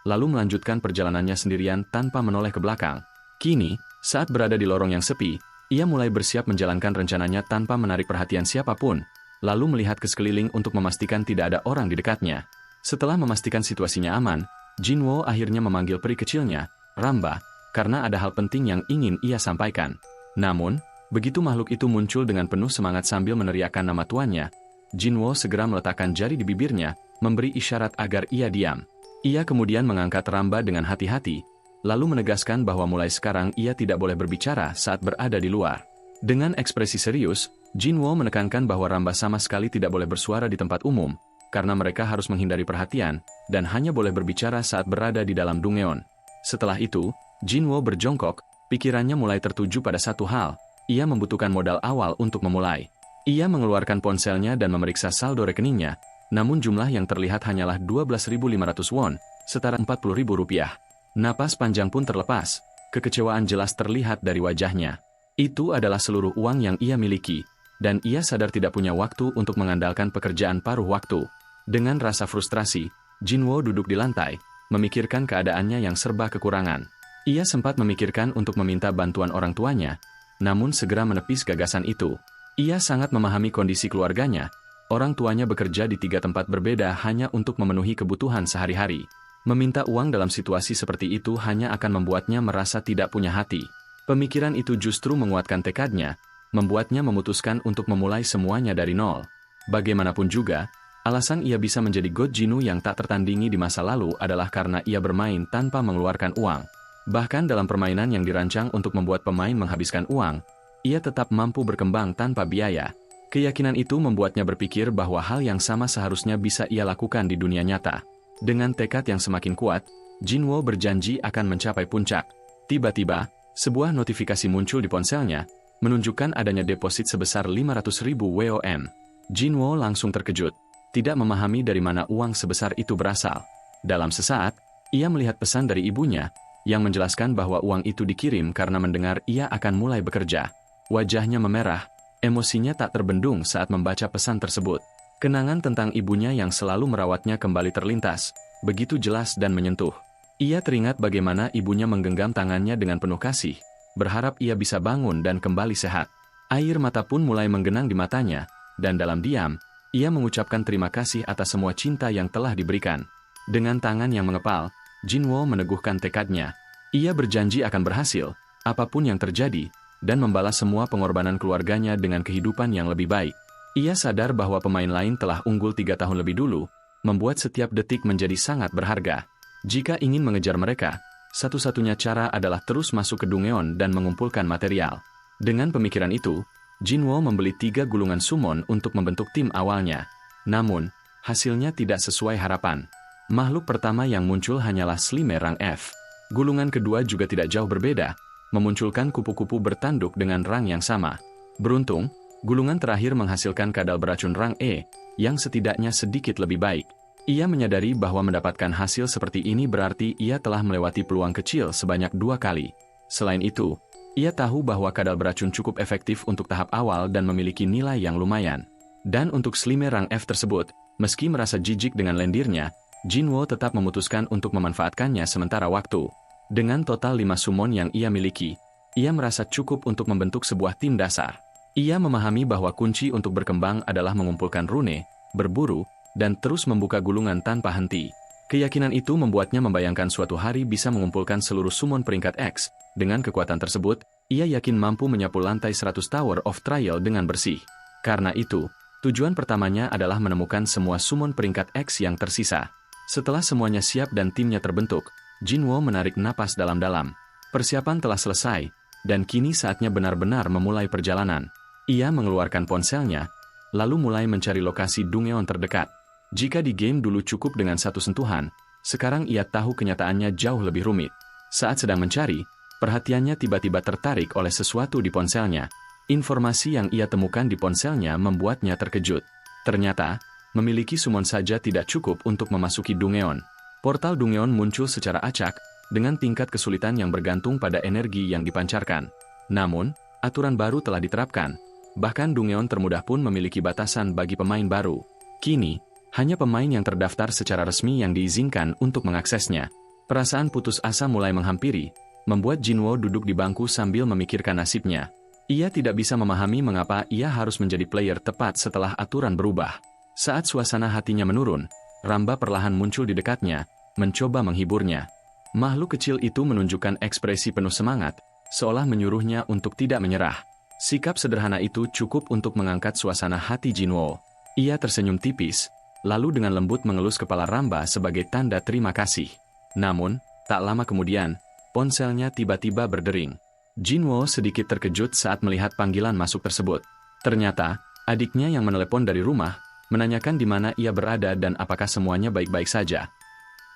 Speaker 2: lalu melanjutkan perjalanannya sendirian tanpa menoleh ke belakang. Kini, saat berada di lorong yang sepi, ia mulai bersiap menjalankan rencananya tanpa menarik perhatian siapapun, lalu melihat ke sekeliling untuk memastikan tidak ada orang di dekatnya. Setelah memastikan situasinya aman, Jinwo akhirnya memanggil peri kecilnya, Ramba, karena ada hal penting yang ingin ia sampaikan. Namun, begitu makhluk itu muncul dengan penuh semangat sambil meneriakkan nama tuannya, Jinwo segera meletakkan jari di bibirnya, memberi isyarat agar ia diam. Ia kemudian mengangkat Ramba dengan hati-hati, lalu menegaskan bahwa mulai sekarang ia tidak boleh berbicara saat berada di luar. Dengan ekspresi serius, Jinwo menekankan bahwa Ramba sama sekali tidak boleh bersuara di tempat umum, karena mereka harus menghindari perhatian, dan hanya boleh berbicara saat berada di dalam Dungyeon. Setelah itu, Jinwo berjongkok, pikirannya mulai tertuju pada satu hal, ia membutuhkan modal awal untuk memulai. Ia mengeluarkan ponselnya dan memeriksa saldo rekeningnya, namun jumlah yang terlihat hanyalah 12.500 won, setara 40.000 rupiah. Napas panjang pun terlepas, kekecewaan jelas terlihat dari wajahnya. Itu adalah seluruh uang yang ia miliki, dan ia sadar tidak punya waktu untuk mengandalkan pekerjaan paruh waktu. Dengan rasa frustrasi, Jinwo duduk di lantai, memikirkan keadaannya yang serba kekurangan. Ia sempat memikirkan untuk meminta bantuan orang tuanya, namun segera menepis gagasan itu. Ia sangat memahami kondisi keluarganya. Orang tuanya bekerja di 3 tempat berbeda hanya untuk memenuhi kebutuhan sehari-hari. Meminta uang dalam situasi seperti itu hanya akan membuatnya merasa tidak punya hati. Pemikiran itu justru menguatkan tekadnya, membuatnya memutuskan untuk memulai semuanya dari nol. Bagaimanapun juga, alasan ia bisa menjadi God Jinu yang tak tertandingi di masa lalu adalah karena ia bermain tanpa mengeluarkan uang. Bahkan dalam permainan yang dirancang untuk membuat pemain menghabiskan uang, ia tetap mampu berkembang tanpa biaya. Keyakinan itu membuatnya berpikir bahwa hal yang sama seharusnya bisa ia lakukan di dunia nyata. Dengan tekad yang semakin kuat, Jinwo berjanji akan mencapai puncak. Tiba-tiba, sebuah notifikasi muncul di ponselnya, menunjukkan adanya deposit sebesar 500.000 WOM. Jinwo langsung terkejut, tidak memahami dari mana uang sebesar itu berasal. Dalam sesaat, ia melihat pesan dari ibunya, yang menjelaskan bahwa uang itu dikirim karena mendengar ia akan mulai bekerja. Wajahnya memerah, emosinya tak terbendung saat membaca pesan tersebut. Kenangan tentang ibunya yang selalu merawatnya kembali terlintas, begitu jelas dan menyentuh. Ia teringat bagaimana ibunya menggenggam tangannya dengan penuh kasih, berharap ia bisa bangun dan kembali sehat. Air mata pun mulai menggenang di matanya, dan dalam diam, ia mengucapkan terima kasih atas semua cinta yang telah diberikan. Dengan tangan yang mengepal, Jinwo meneguhkan tekadnya. Ia berjanji akan berhasil, apapun yang terjadi, dan membalas semua pengorbanan keluarganya dengan kehidupan yang lebih baik. Ia sadar bahwa pemain lain telah unggul 3 tahun lebih dulu, membuat setiap detik menjadi sangat berharga. Jika ingin mengejar mereka, satu-satunya cara adalah terus masuk ke Dungyeon dan mengumpulkan material. Dengan pemikiran itu, Jinwo membeli 3 gulungan summon untuk membentuk tim awalnya. Namun, hasilnya tidak sesuai harapan. Makhluk pertama yang muncul hanyalah Slime rang F. Gulungan kedua juga tidak jauh berbeda, memunculkan kupu-kupu bertanduk dengan rang yang sama. Beruntung, gulungan terakhir menghasilkan kadal beracun rang E, yang setidaknya sedikit lebih baik. Ia menyadari bahwa mendapatkan hasil seperti ini berarti ia telah melewati peluang kecil sebanyak 2 kali. Selain itu, ia tahu bahwa kadal beracun cukup efektif untuk tahap awal dan memiliki nilai yang lumayan. Dan untuk slime rang F tersebut, meski merasa jijik dengan lendirnya, Jinwo tetap memutuskan untuk memanfaatkannya sementara waktu. Dengan total 5 summon yang ia miliki, ia merasa cukup untuk membentuk sebuah tim dasar. Ia memahami bahwa kunci untuk berkembang adalah mengumpulkan rune, berburu, dan terus membuka gulungan tanpa henti. Keyakinan itu membuatnya membayangkan suatu hari bisa mengumpulkan seluruh summon peringkat X. Dengan kekuatan tersebut, ia yakin mampu menyapu lantai 100 Tower of Trial dengan bersih. Karena itu, tujuan pertamanya adalah menemukan semua summon peringkat X yang tersisa. Setelah semuanya siap dan timnya terbentuk, Jinwo menarik napas dalam-dalam. Persiapan telah selesai, dan kini saatnya benar-benar memulai perjalanan. Ia mengeluarkan ponselnya, lalu mulai mencari lokasi Dungeon terdekat. Jika di game dulu cukup dengan satu sentuhan, sekarang ia tahu kenyataannya jauh lebih rumit. Saat sedang mencari, perhatiannya tiba-tiba tertarik oleh sesuatu di ponselnya. Informasi yang ia temukan di ponselnya membuatnya terkejut. Ternyata, memiliki summon saja tidak cukup untuk memasuki Dungeon. Portal Dungeon muncul secara acak, dengan tingkat kesulitan yang bergantung pada energi yang dipancarkan. Namun, aturan baru telah diterapkan. Bahkan Dungeon termudah pun memiliki batasan bagi pemain baru. Kini, hanya pemain yang terdaftar secara resmi yang diizinkan untuk mengaksesnya. Perasaan putus asa mulai menghampiri, membuat Jinwo duduk di bangku sambil memikirkan nasibnya. Ia tidak bisa memahami mengapa ia harus menjadi player tepat setelah aturan berubah. Saat suasana hatinya menurun, Ramba perlahan muncul di dekatnya, mencoba menghiburnya. Makhluk kecil itu menunjukkan ekspresi penuh semangat, seolah menyuruhnya untuk tidak menyerah. Sikap sederhana itu cukup untuk mengangkat suasana hati Jinwo. Ia tersenyum tipis, lalu dengan lembut mengelus kepala Ramba sebagai tanda terima kasih. Namun, tak lama kemudian, ponselnya tiba-tiba berdering. Jinwo sedikit terkejut saat melihat panggilan masuk tersebut. Ternyata, adiknya yang menelepon dari rumah, menanyakan di mana ia berada dan apakah semuanya baik-baik saja.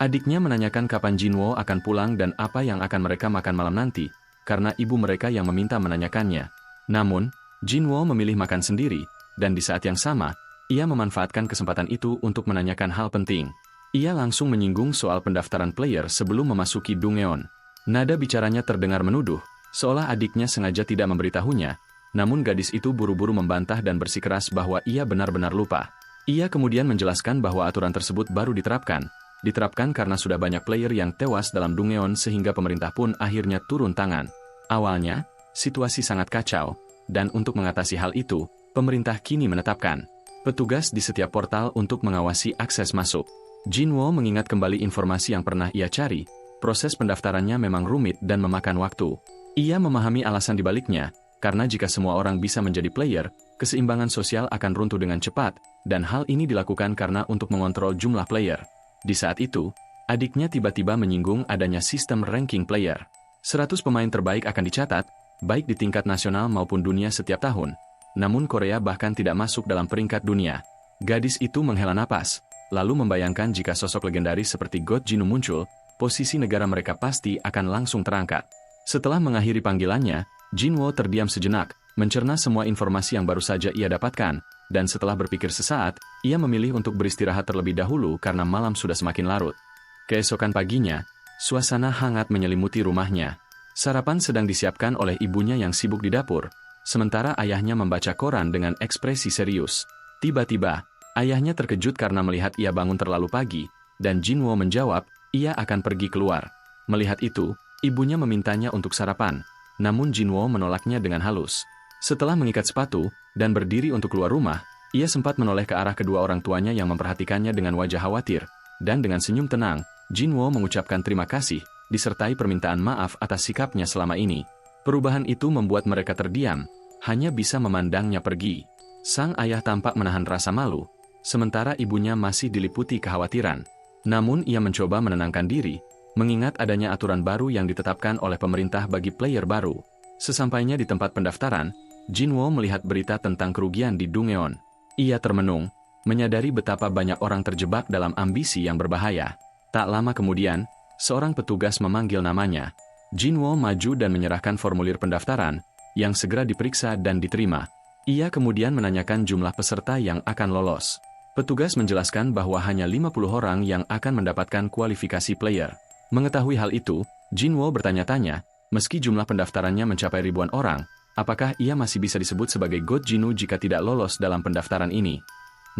Speaker 2: Adiknya menanyakan kapan Jinwo akan pulang dan apa yang akan mereka makan malam nanti, karena ibu mereka yang meminta menanyakannya. Namun, Jinwo memilih makan sendiri, dan di saat yang sama, ia memanfaatkan kesempatan itu untuk menanyakan hal penting. Ia langsung menyinggung soal pendaftaran player sebelum memasuki Dungeon. Nada bicaranya terdengar menuduh, seolah adiknya sengaja tidak memberitahunya, namun gadis itu buru-buru membantah dan bersikeras bahwa ia benar-benar lupa. Ia kemudian menjelaskan bahwa aturan tersebut baru diterapkan karena sudah banyak player yang tewas dalam Dungeon sehingga pemerintah pun akhirnya turun tangan. Awalnya, situasi sangat kacau, dan untuk mengatasi hal itu, pemerintah kini menetapkan petugas di setiap portal untuk mengawasi akses masuk. Jinwo mengingat kembali informasi yang pernah ia cari, proses pendaftarannya memang rumit dan memakan waktu. Ia memahami alasan dibaliknya, karena jika semua orang bisa menjadi player, keseimbangan sosial akan runtuh dengan cepat, dan hal ini dilakukan karena untuk mengontrol jumlah player. Di saat itu, adiknya tiba-tiba menyinggung adanya sistem ranking player. 100 pemain terbaik akan dicatat, baik di tingkat nasional maupun dunia setiap tahun. Namun Korea bahkan tidak masuk dalam peringkat dunia. Gadis itu menghela napas, lalu membayangkan jika sosok legendaris seperti God Jinu muncul, posisi negara mereka pasti akan langsung terangkat. Setelah mengakhiri panggilannya, Jinwo terdiam sejenak, mencerna semua informasi yang baru saja ia dapatkan, dan setelah berpikir sesaat, ia memilih untuk beristirahat terlebih dahulu karena malam sudah semakin larut. Keesokan paginya, suasana hangat menyelimuti rumahnya. Sarapan sedang disiapkan oleh ibunya yang sibuk di dapur, sementara ayahnya membaca koran dengan ekspresi serius. Tiba-tiba, ayahnya terkejut karena melihat ia bangun terlalu pagi, dan Jinwo menjawab, ia akan pergi keluar. Melihat itu, ibunya memintanya untuk sarapan, namun Jinwo menolaknya dengan halus. Setelah mengikat sepatu, dan berdiri untuk keluar rumah, ia sempat menoleh ke arah kedua orang tuanya yang memperhatikannya dengan wajah khawatir, dan dengan senyum tenang, Jinwo mengucapkan terima kasih, disertai permintaan maaf atas sikapnya selama ini. Perubahan itu membuat mereka terdiam, hanya bisa memandangnya pergi. Sang ayah tampak menahan rasa malu, sementara ibunya masih diliputi kekhawatiran. Namun ia mencoba menenangkan diri, mengingat adanya aturan baru yang ditetapkan oleh pemerintah bagi player baru. Sesampainya di tempat pendaftaran, Jinwo melihat berita tentang kerugian di Dungeon. Ia termenung, menyadari betapa banyak orang terjebak dalam ambisi yang berbahaya. Tak lama kemudian, seorang petugas memanggil namanya. Jinwo maju dan menyerahkan formulir pendaftaran, yang segera diperiksa dan diterima. Ia kemudian menanyakan jumlah peserta yang akan lolos. Petugas menjelaskan bahwa hanya 50 orang yang akan mendapatkan kualifikasi player. Mengetahui hal itu, Jinwo bertanya-tanya, meski jumlah pendaftarannya mencapai ribuan orang, apakah ia masih bisa disebut sebagai God Jinu jika tidak lolos dalam pendaftaran ini?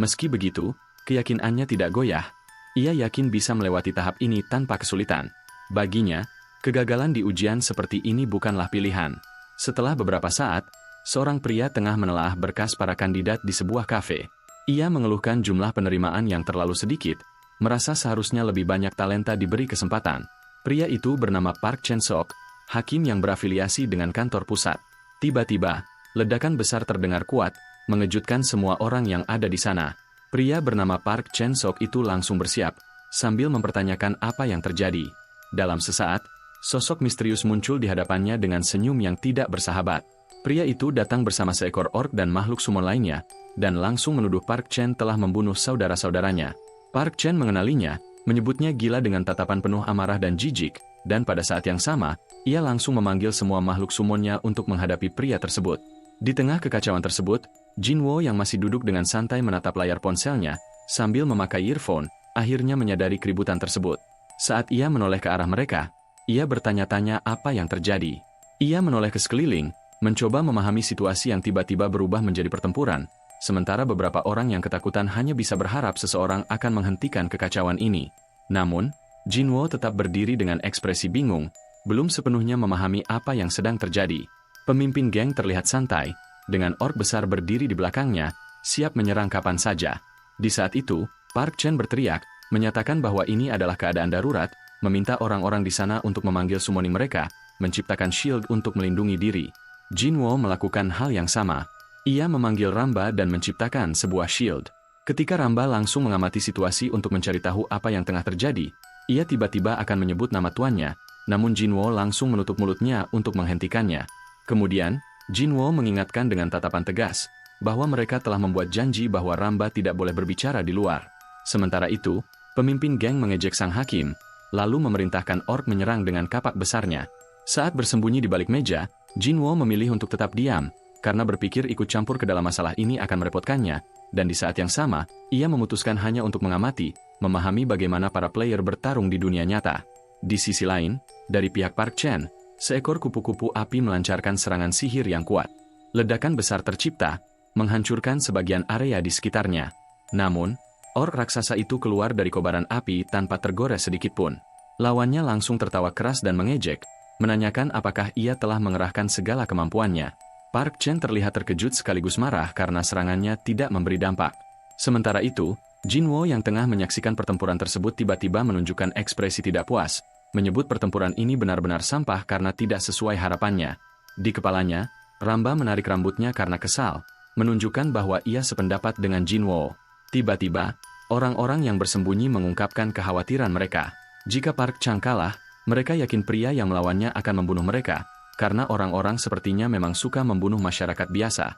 Speaker 2: Meski begitu, keyakinannya tidak goyah. Ia yakin bisa melewati tahap ini tanpa kesulitan. Baginya, kegagalan di ujian seperti ini bukanlah pilihan. Setelah beberapa saat, seorang pria tengah menelaah berkas para kandidat di sebuah kafe. Ia mengeluhkan jumlah penerimaan yang terlalu sedikit, merasa seharusnya lebih banyak talenta diberi kesempatan. Pria itu bernama Park Chen-sok, hakim yang berafiliasi dengan kantor pusat. Tiba-tiba, ledakan besar terdengar kuat, mengejutkan semua orang yang ada di sana. Pria bernama Park Chen-sok itu langsung bersiap, sambil mempertanyakan apa yang terjadi. Dalam sesaat, sosok misterius muncul di hadapannya dengan senyum yang tidak bersahabat. Pria itu datang bersama seekor orc dan makhluk summon lainnya, dan langsung menuduh Park Chen telah membunuh saudara-saudaranya. Park Chen mengenalinya, menyebutnya gila dengan tatapan penuh amarah dan jijik, dan pada saat yang sama, ia langsung memanggil semua makhluk summonnya untuk menghadapi pria tersebut. Di tengah kekacauan tersebut, Jinwo yang masih duduk dengan santai menatap layar ponselnya, sambil memakai earphone, akhirnya menyadari keributan tersebut. Saat ia menoleh ke arah mereka, ia bertanya-tanya apa yang terjadi. Ia menoleh ke sekeliling, mencoba memahami situasi yang tiba-tiba berubah menjadi pertempuran, sementara beberapa orang yang ketakutan hanya bisa berharap seseorang akan menghentikan kekacauan ini. Namun, Jinwo tetap berdiri dengan ekspresi bingung, belum sepenuhnya memahami apa yang sedang terjadi. Pemimpin geng terlihat santai, dengan orc besar berdiri di belakangnya, siap menyerang kapan saja. Di saat itu, Park Chen berteriak, menyatakan bahwa ini adalah keadaan darurat, meminta orang-orang di sana untuk memanggil summoning mereka, menciptakan shield untuk melindungi diri. Jinwo melakukan hal yang sama. Ia memanggil Ramba dan menciptakan sebuah shield. Ketika Ramba langsung mengamati situasi untuk mencari tahu apa yang tengah terjadi, ia tiba-tiba akan menyebut nama tuannya, namun Jinwo langsung menutup mulutnya untuk menghentikannya. Kemudian, Jinwo mengingatkan dengan tatapan tegas, bahwa mereka telah membuat janji bahwa Ramba tidak boleh berbicara di luar. Sementara itu, pemimpin geng mengejek sang hakim, lalu memerintahkan orc menyerang dengan kapak besarnya. Saat bersembunyi di balik meja, Jinwo memilih untuk tetap diam, karena berpikir ikut campur ke dalam masalah ini akan merepotkannya, dan di saat yang sama, ia memutuskan hanya untuk mengamati, memahami bagaimana para player bertarung di dunia nyata. Di sisi lain, dari pihak Park Chen, seekor kupu-kupu api melancarkan serangan sihir yang kuat. Ledakan besar tercipta, menghancurkan sebagian area di sekitarnya. Namun, orc raksasa itu keluar dari kobaran api tanpa tergores sedikitpun. Lawannya langsung tertawa keras dan mengejek, menanyakan apakah ia telah mengerahkan segala kemampuannya. Park Chen terlihat terkejut sekaligus marah karena serangannya tidak memberi dampak. Sementara itu, Jinwo yang tengah menyaksikan pertempuran tersebut tiba-tiba menunjukkan ekspresi tidak puas, menyebut pertempuran ini benar-benar sampah karena tidak sesuai harapannya. Di kepalanya, Ramba menarik rambutnya karena kesal, menunjukkan bahwa ia sependapat dengan Jinwo. Tiba-tiba, orang-orang yang bersembunyi mengungkapkan kekhawatiran mereka. Jika Park Chang kalah, mereka yakin pria yang melawannya akan membunuh mereka, karena orang-orang sepertinya memang suka membunuh masyarakat biasa.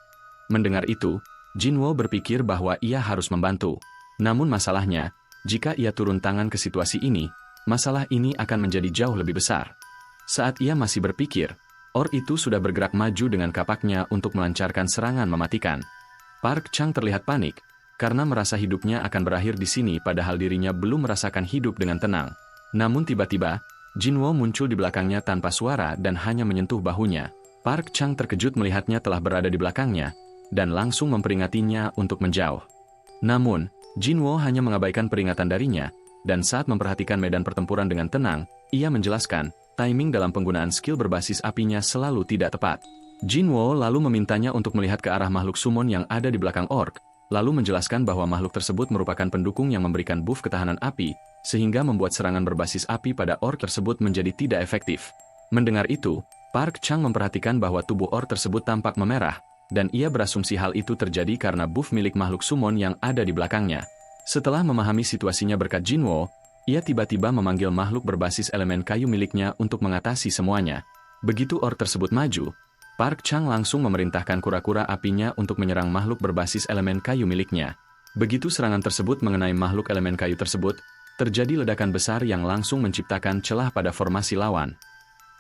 Speaker 2: Mendengar itu, Jinwo berpikir bahwa ia harus membantu. Namun masalahnya, jika ia turun tangan ke situasi ini, masalah ini akan menjadi jauh lebih besar. Saat ia masih berpikir, orc itu sudah bergerak maju dengan kapaknya untuk melancarkan serangan mematikan. Park Chang terlihat panik, karena merasa hidupnya akan berakhir di sini padahal dirinya belum merasakan hidup dengan tenang. Namun tiba-tiba, Jinwo muncul di belakangnya tanpa suara dan hanya menyentuh bahunya. Park Chang terkejut melihatnya telah berada di belakangnya, dan langsung memperingatinya untuk menjauh. Namun, Jinwo hanya mengabaikan peringatan darinya, dan saat memperhatikan medan pertempuran dengan tenang, ia menjelaskan, timing dalam penggunaan skill berbasis apinya selalu tidak tepat. Jinwo lalu memintanya untuk melihat ke arah makhluk summon yang ada di belakang orc, lalu menjelaskan bahwa makhluk tersebut merupakan pendukung yang memberikan buff ketahanan api, sehingga membuat serangan berbasis api pada orc tersebut menjadi tidak efektif. Mendengar itu, Park Chang memperhatikan bahwa tubuh orc tersebut tampak memerah, dan ia berasumsi hal itu terjadi karena buff milik makhluk summon yang ada di belakangnya. Setelah memahami situasinya berkat Jinwo, ia tiba-tiba memanggil makhluk berbasis elemen kayu miliknya untuk mengatasi semuanya. Begitu orc tersebut maju, Park Chang langsung memerintahkan kura-kura apinya untuk menyerang makhluk berbasis elemen kayu miliknya. Begitu serangan tersebut mengenai makhluk elemen kayu tersebut, terjadi ledakan besar yang langsung menciptakan celah pada formasi lawan.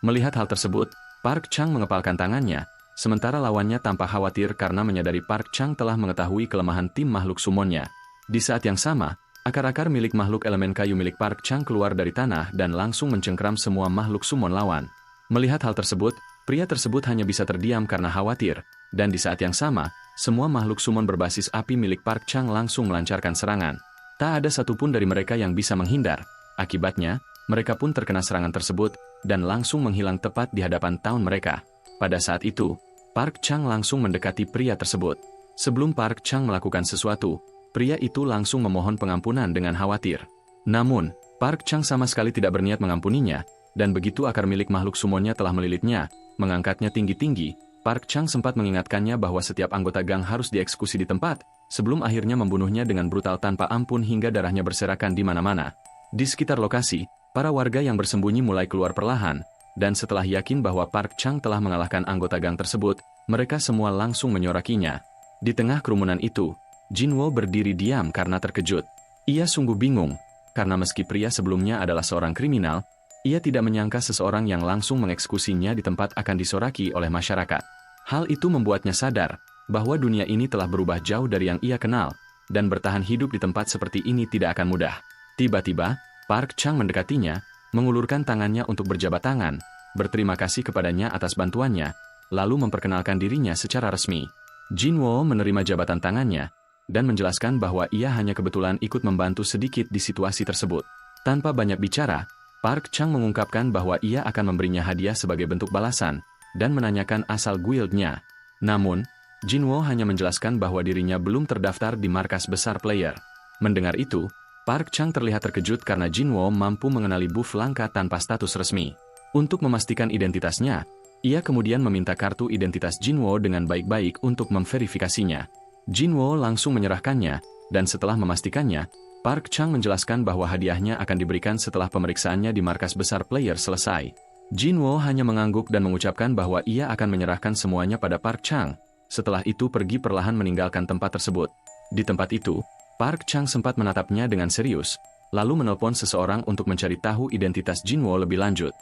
Speaker 2: Melihat hal tersebut, Park Chang mengepalkan tangannya, sementara lawannya tampak khawatir karena menyadari Park Chang telah mengetahui kelemahan tim makhluk summonnya. Di saat yang sama, akar-akar milik makhluk elemen kayu milik Park Chang keluar dari tanah dan langsung mencengkram semua makhluk summon lawan. Melihat hal tersebut, pria tersebut hanya bisa terdiam karena khawatir, dan di saat yang sama, semua makhluk summon berbasis api milik Park Chang langsung melancarkan serangan. Tak ada satupun dari mereka yang bisa menghindar. Akibatnya, mereka pun terkena serangan tersebut, dan langsung menghilang tepat di hadapan tahun mereka. Pada saat itu, Park Chang langsung mendekati pria tersebut. Sebelum Park Chang melakukan sesuatu, pria itu langsung memohon pengampunan dengan khawatir. Namun, Park Chang sama sekali tidak berniat mengampuninya, dan begitu akar milik makhluk summonnya telah melilitnya, mengangkatnya tinggi-tinggi, Park Chang sempat mengingatkannya bahwa setiap anggota gang harus dieksekusi di tempat, sebelum akhirnya membunuhnya dengan brutal tanpa ampun hingga darahnya berserakan di mana-mana. Di sekitar lokasi, para warga yang bersembunyi mulai keluar perlahan, dan setelah yakin bahwa Park Chang telah mengalahkan anggota gang tersebut, mereka semua langsung menyorakinya. Di tengah kerumunan itu, Jinwo berdiri diam karena terkejut. Ia sungguh bingung, karena meski pria sebelumnya adalah seorang kriminal, ia tidak menyangka seseorang yang langsung mengeksekusinya di tempat akan disoraki oleh masyarakat. Hal itu membuatnya sadar bahwa dunia ini telah berubah jauh dari yang ia kenal, dan bertahan hidup di tempat seperti ini tidak akan mudah. Tiba-tiba, Park Chang mendekatinya, mengulurkan tangannya untuk berjabat tangan, berterima kasih kepadanya atas bantuannya, lalu memperkenalkan dirinya secara resmi. Jinwo menerima jabatan tangannya, dan menjelaskan bahwa ia hanya kebetulan ikut membantu sedikit di situasi tersebut. Tanpa banyak bicara, Park Chang mengungkapkan bahwa ia akan memberinya hadiah sebagai bentuk balasan, dan menanyakan asal guildnya. Namun, Jinwo hanya menjelaskan bahwa dirinya belum terdaftar di markas besar player. Mendengar itu, Park Chang terlihat terkejut karena Jinwo mampu mengenali buff langka tanpa status resmi. Untuk memastikan identitasnya, ia kemudian meminta kartu identitas Jinwo dengan baik-baik untuk memverifikasinya. Jinwo langsung menyerahkannya, dan setelah memastikannya, Park Chang menjelaskan bahwa hadiahnya akan diberikan setelah pemeriksaannya di markas besar player selesai. Jinwo hanya mengangguk dan mengucapkan bahwa ia akan menyerahkan semuanya pada Park Chang. Setelah itu pergi perlahan meninggalkan tempat tersebut. Di tempat itu, Park Chang sempat menatapnya dengan serius, lalu menelpon seseorang untuk mencari tahu identitas Jinwo lebih lanjut.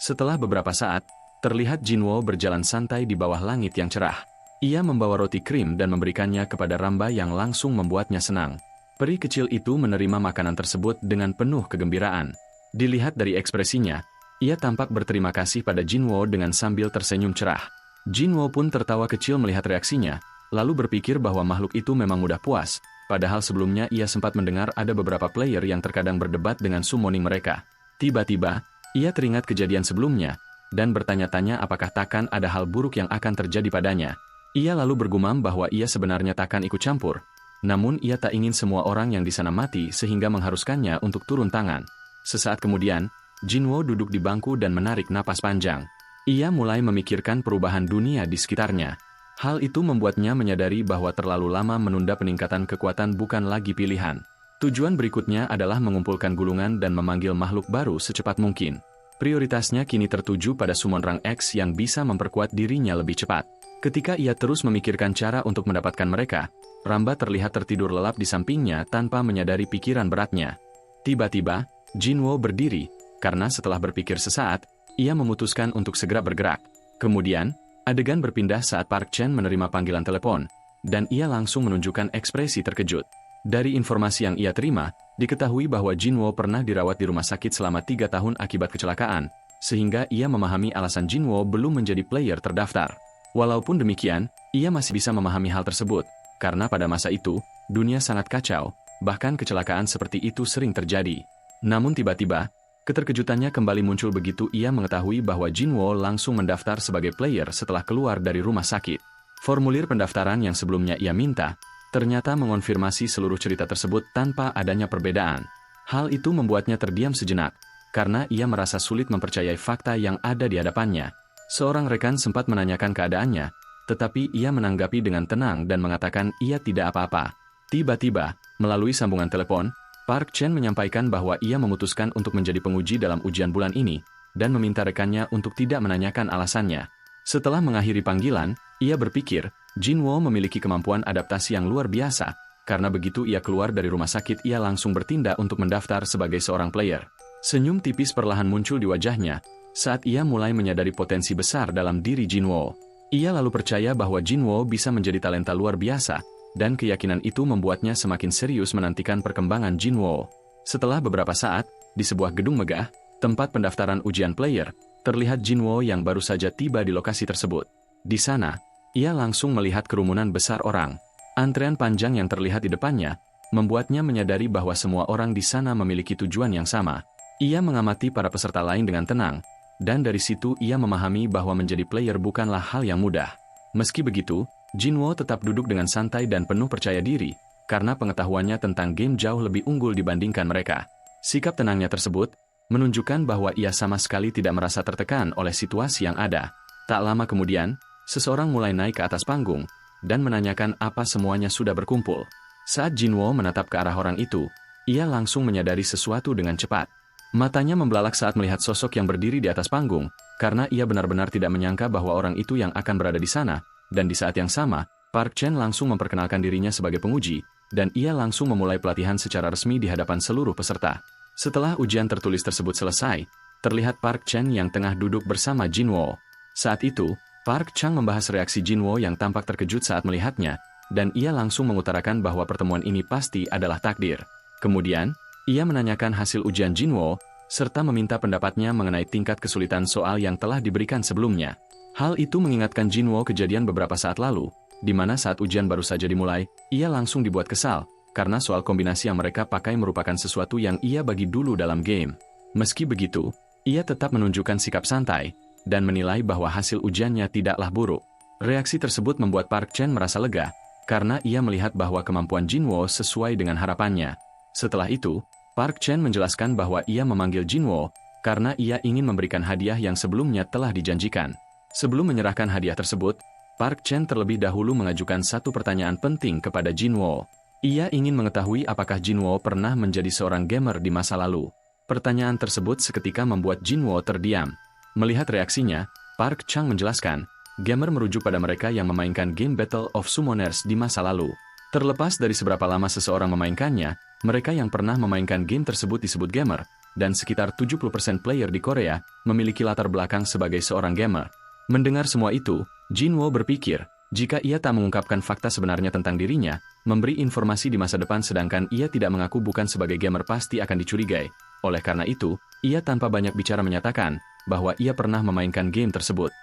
Speaker 2: Setelah beberapa saat, terlihat Jinwo berjalan santai di bawah langit yang cerah. Ia membawa roti krim dan memberikannya kepada Ramba yang langsung membuatnya senang. Peri kecil itu menerima makanan tersebut dengan penuh kegembiraan. Dilihat dari ekspresinya, ia tampak berterima kasih pada Jinwo dengan sambil tersenyum cerah. Jinwo pun tertawa kecil melihat reaksinya, lalu berpikir bahwa makhluk itu memang mudah puas, padahal sebelumnya ia sempat mendengar ada beberapa player yang terkadang berdebat dengan summoning mereka. Tiba-tiba, ia teringat kejadian sebelumnya, dan bertanya-tanya apakah takkan ada hal buruk yang akan terjadi padanya. Ia lalu bergumam bahwa ia sebenarnya takkan ikut campur, namun ia tak ingin semua orang yang di sana mati sehingga mengharuskannya untuk turun tangan. Sesaat kemudian, Jinwo duduk di bangku dan menarik napas panjang. Ia mulai memikirkan perubahan dunia di sekitarnya. Hal itu membuatnya menyadari bahwa terlalu lama menunda peningkatan kekuatan bukan lagi pilihan. Tujuan berikutnya adalah mengumpulkan gulungan dan memanggil makhluk baru secepat mungkin. Prioritasnya kini tertuju pada summon rang X yang bisa memperkuat dirinya lebih cepat. Ketika ia terus memikirkan cara untuk mendapatkan mereka, Ramba terlihat tertidur lelap di sampingnya tanpa menyadari pikiran beratnya. Tiba-tiba, Jinwo berdiri, karena setelah berpikir sesaat, ia memutuskan untuk segera bergerak. Kemudian, adegan berpindah saat Park Chen menerima panggilan telepon, dan ia langsung menunjukkan ekspresi terkejut. Dari informasi yang ia terima, diketahui bahwa Jinwo pernah dirawat di rumah sakit selama 3 tahun akibat kecelakaan, sehingga ia memahami alasan Jinwo belum menjadi player terdaftar. Walaupun demikian, ia masih bisa memahami hal tersebut, karena pada masa itu, dunia sangat kacau, bahkan kecelakaan seperti itu sering terjadi. Namun tiba-tiba, keterkejutannya kembali muncul begitu ia mengetahui bahwa Jinwo langsung mendaftar sebagai player setelah keluar dari rumah sakit. Formulir pendaftaran yang sebelumnya ia minta, ternyata mengonfirmasi seluruh cerita tersebut tanpa adanya perbedaan. Hal itu membuatnya terdiam sejenak, karena ia merasa sulit mempercayai fakta yang ada di hadapannya. Seorang rekan sempat menanyakan keadaannya, tetapi ia menanggapi dengan tenang dan mengatakan ia tidak apa-apa. Tiba-tiba, melalui sambungan telepon, Park Chen menyampaikan bahwa ia memutuskan untuk menjadi penguji dalam ujian bulan ini, dan meminta rekannya untuk tidak menanyakan alasannya. Setelah mengakhiri panggilan, ia berpikir, Jinwo memiliki kemampuan adaptasi yang luar biasa, karena begitu ia keluar dari rumah sakit ia langsung bertindak untuk mendaftar sebagai seorang player. Senyum tipis perlahan muncul di wajahnya, Saat ia mulai menyadari potensi besar dalam diri Jinwo, ia lalu percaya bahwa Jinwo bisa menjadi talenta luar biasa, dan keyakinan itu membuatnya semakin serius menantikan perkembangan Jinwo. Setelah beberapa saat, di sebuah gedung megah, tempat pendaftaran ujian player, terlihat Jinwo yang baru saja tiba di lokasi tersebut. Di sana, ia langsung melihat kerumunan besar orang. Antrean panjang yang terlihat di depannya, membuatnya menyadari bahwa semua orang di sana memiliki tujuan yang sama. Ia mengamati para peserta lain dengan tenang, dan dari situ ia memahami bahwa menjadi player bukanlah hal yang mudah. Meski begitu, Jinwo tetap duduk dengan santai dan penuh percaya diri, karena pengetahuannya tentang game jauh lebih unggul dibandingkan mereka. Sikap tenangnya tersebut menunjukkan bahwa ia sama sekali tidak merasa tertekan oleh situasi yang ada. Tak lama kemudian, seseorang mulai naik ke atas panggung, dan menanyakan apa semuanya sudah berkumpul. Saat Jinwo menatap ke arah orang itu, ia langsung menyadari sesuatu dengan cepat. Matanya membelalak saat melihat sosok yang berdiri di atas panggung, karena ia benar-benar tidak menyangka bahwa orang itu yang akan berada di sana, dan di saat yang sama, Park Chen langsung memperkenalkan dirinya sebagai penguji, dan ia langsung memulai pelatihan secara resmi di hadapan seluruh peserta. Setelah ujian tertulis tersebut selesai, terlihat Park Chen yang tengah duduk bersama Jinwo. Saat itu, Park Chang membahas reaksi Jinwo yang tampak terkejut saat melihatnya, dan ia langsung mengutarakan bahwa pertemuan ini pasti adalah takdir. Kemudian, ia menanyakan hasil ujian Jinwo, serta meminta pendapatnya mengenai tingkat kesulitan soal yang telah diberikan sebelumnya. Hal itu mengingatkan Jinwo kejadian beberapa saat lalu, di mana saat ujian baru saja dimulai, ia langsung dibuat kesal, karena soal kombinasi yang mereka pakai merupakan sesuatu yang ia bagi dulu dalam game. Meski begitu, ia tetap menunjukkan sikap santai, dan menilai bahwa hasil ujiannya tidaklah buruk. Reaksi tersebut membuat Park Chen merasa lega, karena ia melihat bahwa kemampuan Jinwo sesuai dengan harapannya. Setelah itu, Park Chen menjelaskan bahwa ia memanggil Jinwo, karena ia ingin memberikan hadiah yang sebelumnya telah dijanjikan. Sebelum menyerahkan hadiah tersebut, Park Chen terlebih dahulu mengajukan satu pertanyaan penting kepada Jinwo. Ia ingin mengetahui apakah Jinwo pernah menjadi seorang gamer di masa lalu. Pertanyaan tersebut seketika membuat Jinwo terdiam. Melihat reaksinya, Park Chang menjelaskan, gamer merujuk pada mereka yang memainkan game Battle of Summoners di masa lalu. Terlepas dari seberapa lama seseorang memainkannya, mereka yang pernah memainkan game tersebut disebut gamer, dan sekitar 70% player di Korea memiliki latar belakang sebagai seorang gamer. Mendengar semua itu, Jinwo berpikir, jika ia tak mengungkapkan fakta sebenarnya tentang dirinya, memberi informasi di masa depan sedangkan ia tidak mengaku bukan sebagai gamer pasti akan dicurigai. Oleh karena itu, ia tanpa banyak bicara menyatakan bahwa ia pernah memainkan game tersebut.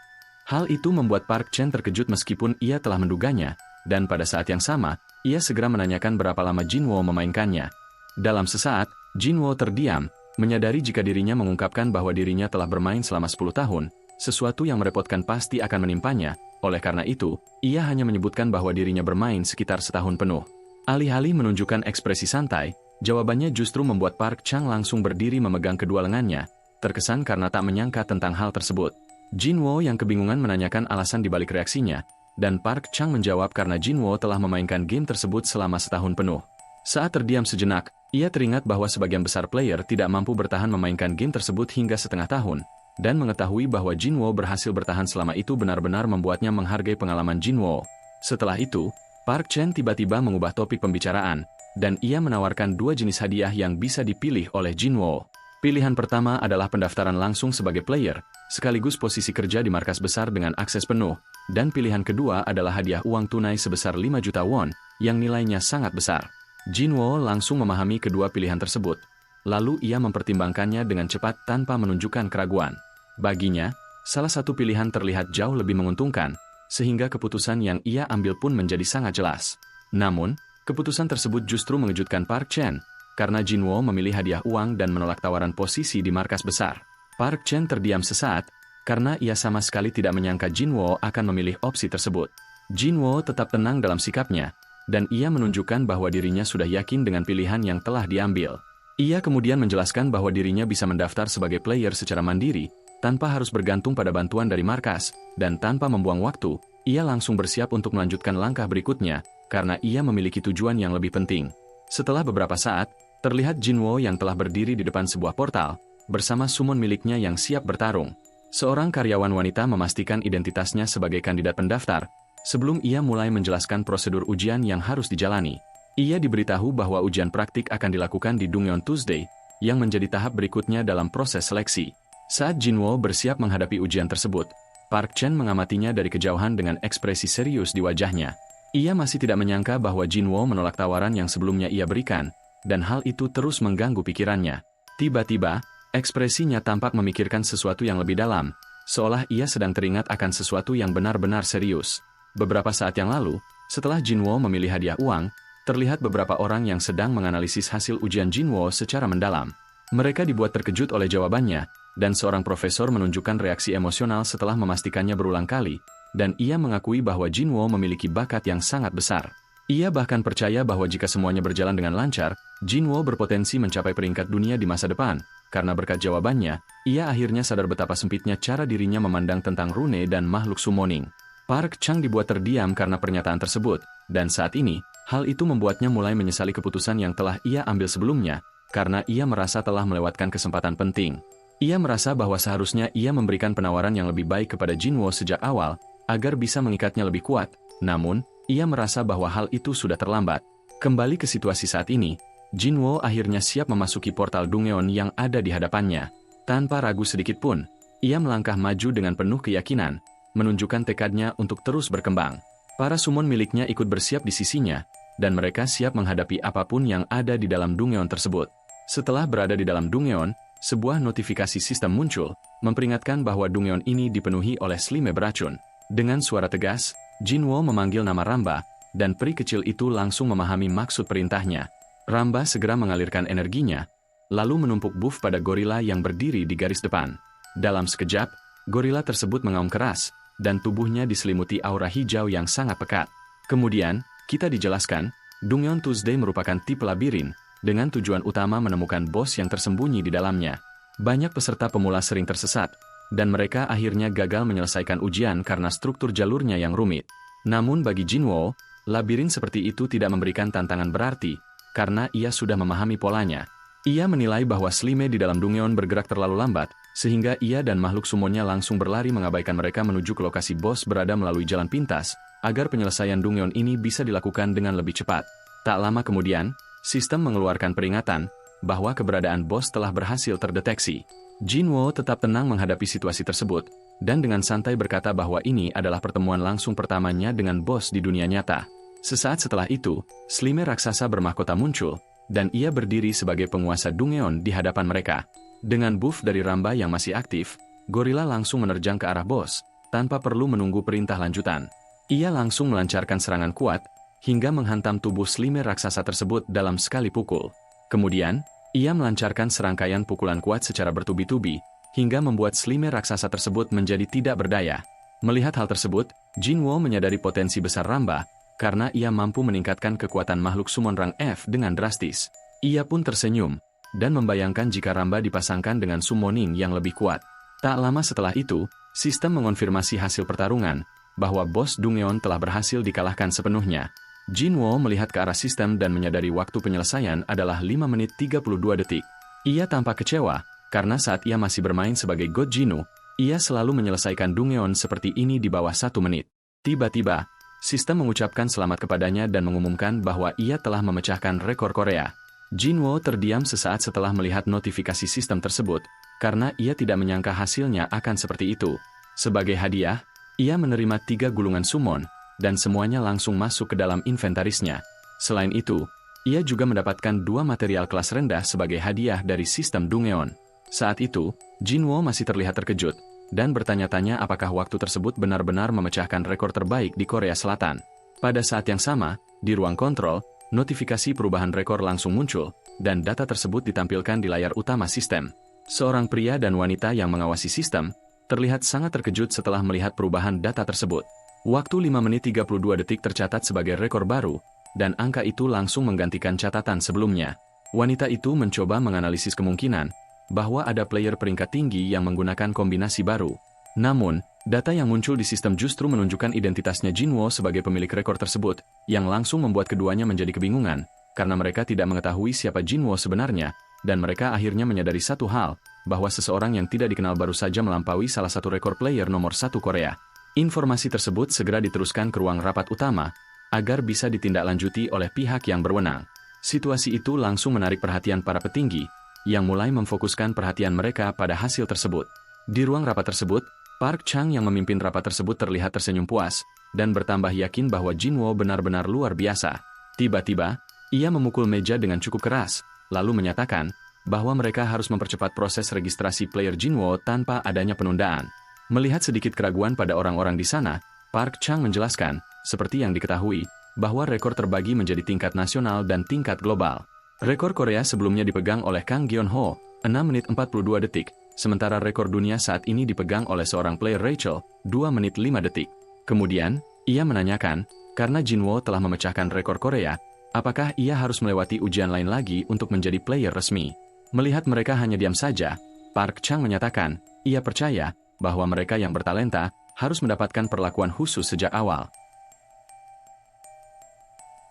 Speaker 2: Hal itu membuat Park Chen terkejut meskipun ia telah menduganya, dan pada saat yang sama, ia segera menanyakan berapa lama Jinwo memainkannya. Dalam sesaat, Jinwo terdiam, menyadari jika dirinya mengungkapkan bahwa dirinya telah bermain selama 10 tahun, sesuatu yang merepotkan pasti akan menimpanya. Oleh karena itu, ia hanya menyebutkan bahwa dirinya bermain sekitar setahun penuh. Alih-alih menunjukkan ekspresi santai, jawabannya justru membuat Park Chang langsung berdiri memegang kedua lengannya, terkesan karena tak menyangka tentang hal tersebut. Jinwo yang kebingungan menanyakan alasan dibalik reaksinya, dan Park Chang menjawab karena Jinwo telah memainkan game tersebut selama setahun penuh. Saat terdiam sejenak, ia teringat bahwa sebagian besar player tidak mampu bertahan memainkan game tersebut hingga setengah tahun, dan mengetahui bahwa Jinwo berhasil bertahan selama itu benar-benar membuatnya menghargai pengalaman Jinwo. Setelah itu, Park Chen tiba-tiba mengubah topik pembicaraan, dan ia menawarkan dua jenis hadiah yang bisa dipilih oleh Jinwo. Pilihan pertama adalah pendaftaran langsung sebagai player, sekaligus posisi kerja di markas besar dengan akses penuh, dan pilihan kedua adalah hadiah uang tunai sebesar 5 juta won, yang nilainya sangat besar. Jinwo langsung memahami kedua pilihan tersebut, lalu ia mempertimbangkannya dengan cepat tanpa menunjukkan keraguan. Baginya, salah satu pilihan terlihat jauh lebih menguntungkan, sehingga keputusan yang ia ambil pun menjadi sangat jelas. Namun, keputusan tersebut justru mengejutkan Park Chen, karena Jinwo memilih hadiah uang dan menolak tawaran posisi di markas besar. Park Chen terdiam sesaat, karena ia sama sekali tidak menyangka Jinwo akan memilih opsi tersebut. Jinwo tetap tenang dalam sikapnya, dan ia menunjukkan bahwa dirinya sudah yakin dengan pilihan yang telah diambil. Ia kemudian menjelaskan bahwa dirinya bisa mendaftar sebagai player secara mandiri, tanpa harus bergantung pada bantuan dari markas, dan tanpa membuang waktu, ia langsung bersiap untuk melanjutkan langkah berikutnya, karena ia memiliki tujuan yang lebih penting. Setelah beberapa saat, terlihat Jinwo yang telah berdiri di depan sebuah portal, bersama summon miliknya yang siap bertarung. Seorang karyawan wanita memastikan identitasnya sebagai kandidat pendaftar, sebelum ia mulai menjelaskan prosedur ujian yang harus dijalani. Ia diberitahu bahwa ujian praktik akan dilakukan di Dongyeon Tuesday, yang menjadi tahap berikutnya dalam proses seleksi. Saat Jinwo bersiap menghadapi ujian tersebut, Park Chen mengamatinya dari kejauhan dengan ekspresi serius di wajahnya. Ia masih tidak menyangka bahwa Jinwo menolak tawaran yang sebelumnya ia berikan, dan hal itu terus mengganggu pikirannya. Tiba-tiba, ekspresinya tampak memikirkan sesuatu yang lebih dalam, seolah ia sedang teringat akan sesuatu yang benar-benar serius. Beberapa saat yang lalu, setelah Jinwo memilih hadiah uang, terlihat beberapa orang yang sedang menganalisis hasil ujian Jinwo secara mendalam. Mereka dibuat terkejut oleh jawabannya, dan seorang profesor menunjukkan reaksi emosional setelah memastikannya berulang kali, dan ia mengakui bahwa Jinwo memiliki bakat yang sangat besar. Ia bahkan percaya bahwa jika semuanya berjalan dengan lancar, Jinwo berpotensi mencapai peringkat dunia di masa depan. Karena berkat jawabannya, ia akhirnya sadar betapa sempitnya cara dirinya memandang tentang rune dan makhluk summoning. Park Chang dibuat terdiam karena pernyataan tersebut, dan saat ini, hal itu membuatnya mulai menyesali keputusan yang telah ia ambil sebelumnya, karena ia merasa telah melewatkan kesempatan penting. Ia merasa bahwa seharusnya ia memberikan penawaran yang lebih baik kepada Jinwo sejak awal, agar bisa mengikatnya lebih kuat, namun, ia merasa bahwa hal itu sudah terlambat. Kembali ke situasi saat ini, Jinwo akhirnya siap memasuki portal Dungeon yang ada di hadapannya. Tanpa ragu sedikit pun, ia melangkah maju dengan penuh keyakinan, menunjukkan tekadnya untuk terus berkembang. Para summon miliknya ikut bersiap di sisinya, dan mereka siap menghadapi apapun yang ada di dalam Dungeon tersebut. Setelah berada di dalam Dungeon, sebuah notifikasi sistem muncul, memperingatkan bahwa Dungeon ini dipenuhi oleh slime beracun. Dengan suara tegas, Jinwo memanggil nama Ramba, dan peri kecil itu langsung memahami maksud perintahnya. Ramba segera mengalirkan energinya, lalu menumpuk buff pada gorila yang berdiri di garis depan. Dalam sekejap, gorila tersebut mengaum keras, dan tubuhnya diselimuti aura hijau yang sangat pekat. Kemudian, kita dijelaskan, Dungeon Tuesday merupakan tipe labirin, dengan tujuan utama menemukan bos yang tersembunyi di dalamnya. Banyak peserta pemula sering tersesat, dan mereka akhirnya gagal menyelesaikan ujian karena struktur jalurnya yang rumit. Namun bagi Jinwo, labirin seperti itu tidak memberikan tantangan berarti, karena ia sudah memahami polanya. Ia menilai bahwa slime di dalam Dungeon bergerak terlalu lambat, sehingga ia dan makhluk summonnya langsung berlari mengabaikan mereka menuju ke lokasi bos berada melalui jalan pintas, agar penyelesaian Dungeon ini bisa dilakukan dengan lebih cepat. Tak lama kemudian, sistem mengeluarkan peringatan bahwa keberadaan bos telah berhasil terdeteksi. Jinwo tetap tenang menghadapi situasi tersebut, dan dengan santai berkata bahwa ini adalah pertemuan langsung pertamanya dengan bos di dunia nyata. Sesaat setelah itu, slime raksasa bermahkota muncul, dan ia berdiri sebagai penguasa Dungeon di hadapan mereka. Dengan buff dari Ramba yang masih aktif, gorila langsung menerjang ke arah bos, tanpa perlu menunggu perintah lanjutan. Ia langsung melancarkan serangan kuat, hingga menghantam tubuh slime raksasa tersebut dalam sekali pukul. Kemudian, ia melancarkan serangkaian pukulan kuat secara bertubi-tubi, hingga membuat slime raksasa tersebut menjadi tidak berdaya. Melihat hal tersebut, Jinwo menyadari potensi besar Ramba, karena ia mampu meningkatkan kekuatan makhluk summon rang F dengan drastis. Ia pun tersenyum, dan membayangkan jika Ramba dipasangkan dengan summoning yang lebih kuat. Tak lama setelah itu, sistem mengonfirmasi hasil pertarungan, bahwa bos Dungeon telah berhasil dikalahkan sepenuhnya. Jinwo melihat ke arah sistem dan menyadari waktu penyelesaian adalah 5 menit 32 detik. Ia tampak kecewa, karena saat ia masih bermain sebagai God Jinu, ia selalu menyelesaikan Dungeon seperti ini di bawah 1 menit. Tiba-tiba, sistem mengucapkan selamat kepadanya dan mengumumkan bahwa ia telah memecahkan rekor Korea. Jinwo terdiam sesaat setelah melihat notifikasi sistem tersebut, karena ia tidak menyangka hasilnya akan seperti itu. Sebagai hadiah, ia menerima 3 gulungan summon, dan semuanya langsung masuk ke dalam inventarisnya. Selain itu, ia juga mendapatkan 2 material kelas rendah sebagai hadiah dari sistem Dungeon. Saat itu, Jinwo masih terlihat terkejut, dan bertanya-tanya apakah waktu tersebut benar-benar memecahkan rekor terbaik di Korea Selatan. Pada saat yang sama, di ruang kontrol, notifikasi perubahan rekor langsung muncul, dan data tersebut ditampilkan di layar utama sistem. Seorang pria dan wanita yang mengawasi sistem, terlihat sangat terkejut setelah melihat perubahan data tersebut. Waktu 5 menit 32 detik tercatat sebagai rekor baru, dan angka itu langsung menggantikan catatan sebelumnya. Wanita itu mencoba menganalisis kemungkinan bahwa ada player peringkat tinggi yang menggunakan kombinasi baru. Namun, data yang muncul di sistem justru menunjukkan identitasnya Jinwo sebagai pemilik rekor tersebut, yang langsung membuat keduanya menjadi kebingungan, karena mereka tidak mengetahui siapa Jinwo sebenarnya, dan mereka akhirnya menyadari satu hal, bahwa seseorang yang tidak dikenal baru saja melampaui salah satu rekor player nomor 1 Korea. Informasi tersebut segera diteruskan ke ruang rapat utama, agar bisa ditindaklanjuti oleh pihak yang berwenang. Situasi itu langsung menarik perhatian para petinggi, yang mulai memfokuskan perhatian mereka pada hasil tersebut. Di ruang rapat tersebut, Park Chang yang memimpin rapat tersebut terlihat tersenyum puas, dan bertambah yakin bahwa Jinwo benar-benar luar biasa. Tiba-tiba, ia memukul meja dengan cukup keras, lalu menyatakan bahwa mereka harus mempercepat proses registrasi player Jinwo tanpa adanya penundaan. Melihat sedikit keraguan pada orang-orang di sana, Park Chang menjelaskan, seperti yang diketahui, bahwa rekor terbagi menjadi tingkat nasional dan tingkat global. Rekor Korea sebelumnya dipegang oleh Kang Gyeon-ho, 6 menit 42 detik, sementara rekor dunia saat ini dipegang oleh seorang player Rachel, 2 menit 5 detik. Kemudian, ia menanyakan, karena Jinwo telah memecahkan rekor Korea, apakah ia harus melewati ujian lain lagi untuk menjadi player resmi? Melihat mereka hanya diam saja, Park Chang menyatakan, ia percaya bahwa mereka yang bertalenta harus mendapatkan perlakuan khusus sejak awal.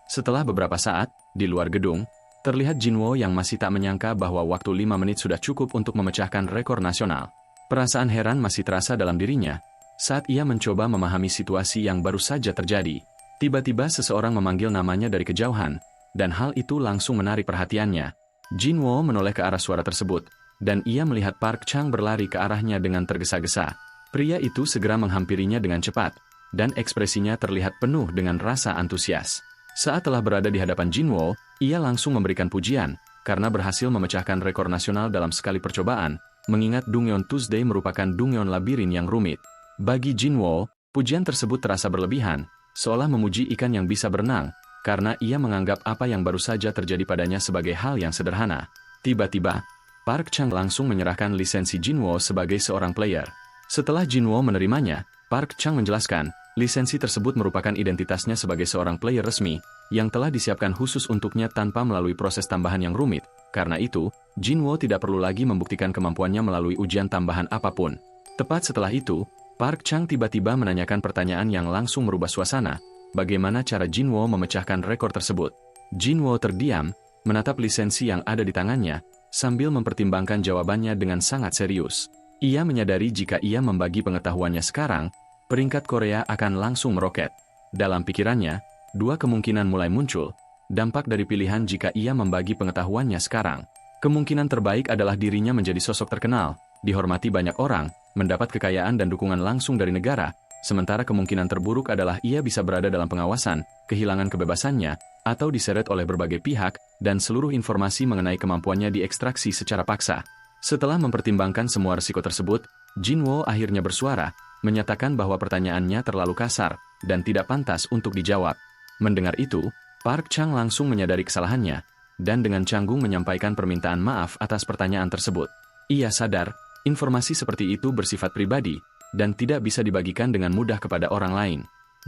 Speaker 2: Setelah beberapa saat, di luar gedung, terlihat Jinwo yang masih tak menyangka bahwa waktu 5 menit sudah cukup untuk memecahkan rekor nasional. Perasaan heran masih terasa dalam dirinya, saat ia mencoba memahami situasi yang baru saja terjadi. Tiba-tiba seseorang memanggil namanya dari kejauhan, dan hal itu langsung menarik perhatiannya. Jinwo menoleh ke arah suara tersebut, dan ia melihat Park Chang berlari ke arahnya dengan tergesa-gesa. Pria itu segera menghampirinya dengan cepat, dan ekspresinya terlihat penuh dengan rasa antusias. Saat telah berada di hadapan Jinwo, ia langsung memberikan pujian, karena berhasil memecahkan rekor nasional dalam sekali percobaan, mengingat Dungyeon Tuesday merupakan Dungyeon labirin yang rumit. Bagi Jinwo, pujian tersebut terasa berlebihan, seolah memuji ikan yang bisa berenang, karena ia menganggap apa yang baru saja terjadi padanya sebagai hal yang sederhana. Tiba-tiba, Park Chang langsung menyerahkan lisensi Jinwo sebagai seorang player. Setelah Jinwo menerimanya, Park Chang menjelaskan, lisensi tersebut merupakan identitasnya sebagai seorang player resmi, yang telah disiapkan khusus untuknya tanpa melalui proses tambahan yang rumit. Karena itu, Jinwo tidak perlu lagi membuktikan kemampuannya melalui ujian tambahan apapun. Tepat setelah itu, Park Chang tiba-tiba menanyakan pertanyaan yang langsung merubah suasana, bagaimana cara Jinwo memecahkan rekor tersebut. Jinwo terdiam, menatap lisensi yang ada di tangannya, sambil mempertimbangkan jawabannya dengan sangat serius. Ia menyadari jika ia membagi pengetahuannya sekarang, peringkat Korea akan langsung meroket. Dalam pikirannya, dua kemungkinan mulai muncul, dampak dari pilihan jika ia membagi pengetahuannya sekarang. Kemungkinan terbaik adalah dirinya menjadi sosok terkenal, dihormati banyak orang, mendapat kekayaan dan dukungan langsung dari negara, sementara kemungkinan terburuk adalah ia bisa berada dalam pengawasan, kehilangan kebebasannya, atau diseret oleh berbagai pihak, dan seluruh informasi mengenai kemampuannya diekstraksi secara paksa. Setelah mempertimbangkan semua risiko tersebut, Jinwo akhirnya bersuara, menyatakan bahwa pertanyaannya terlalu kasar, dan tidak pantas untuk dijawab. Mendengar itu, Park Chang langsung menyadari kesalahannya, dan dengan canggung menyampaikan permintaan maaf atas pertanyaan tersebut. Ia sadar, informasi seperti itu bersifat pribadi, dan tidak bisa dibagikan dengan mudah kepada orang lain.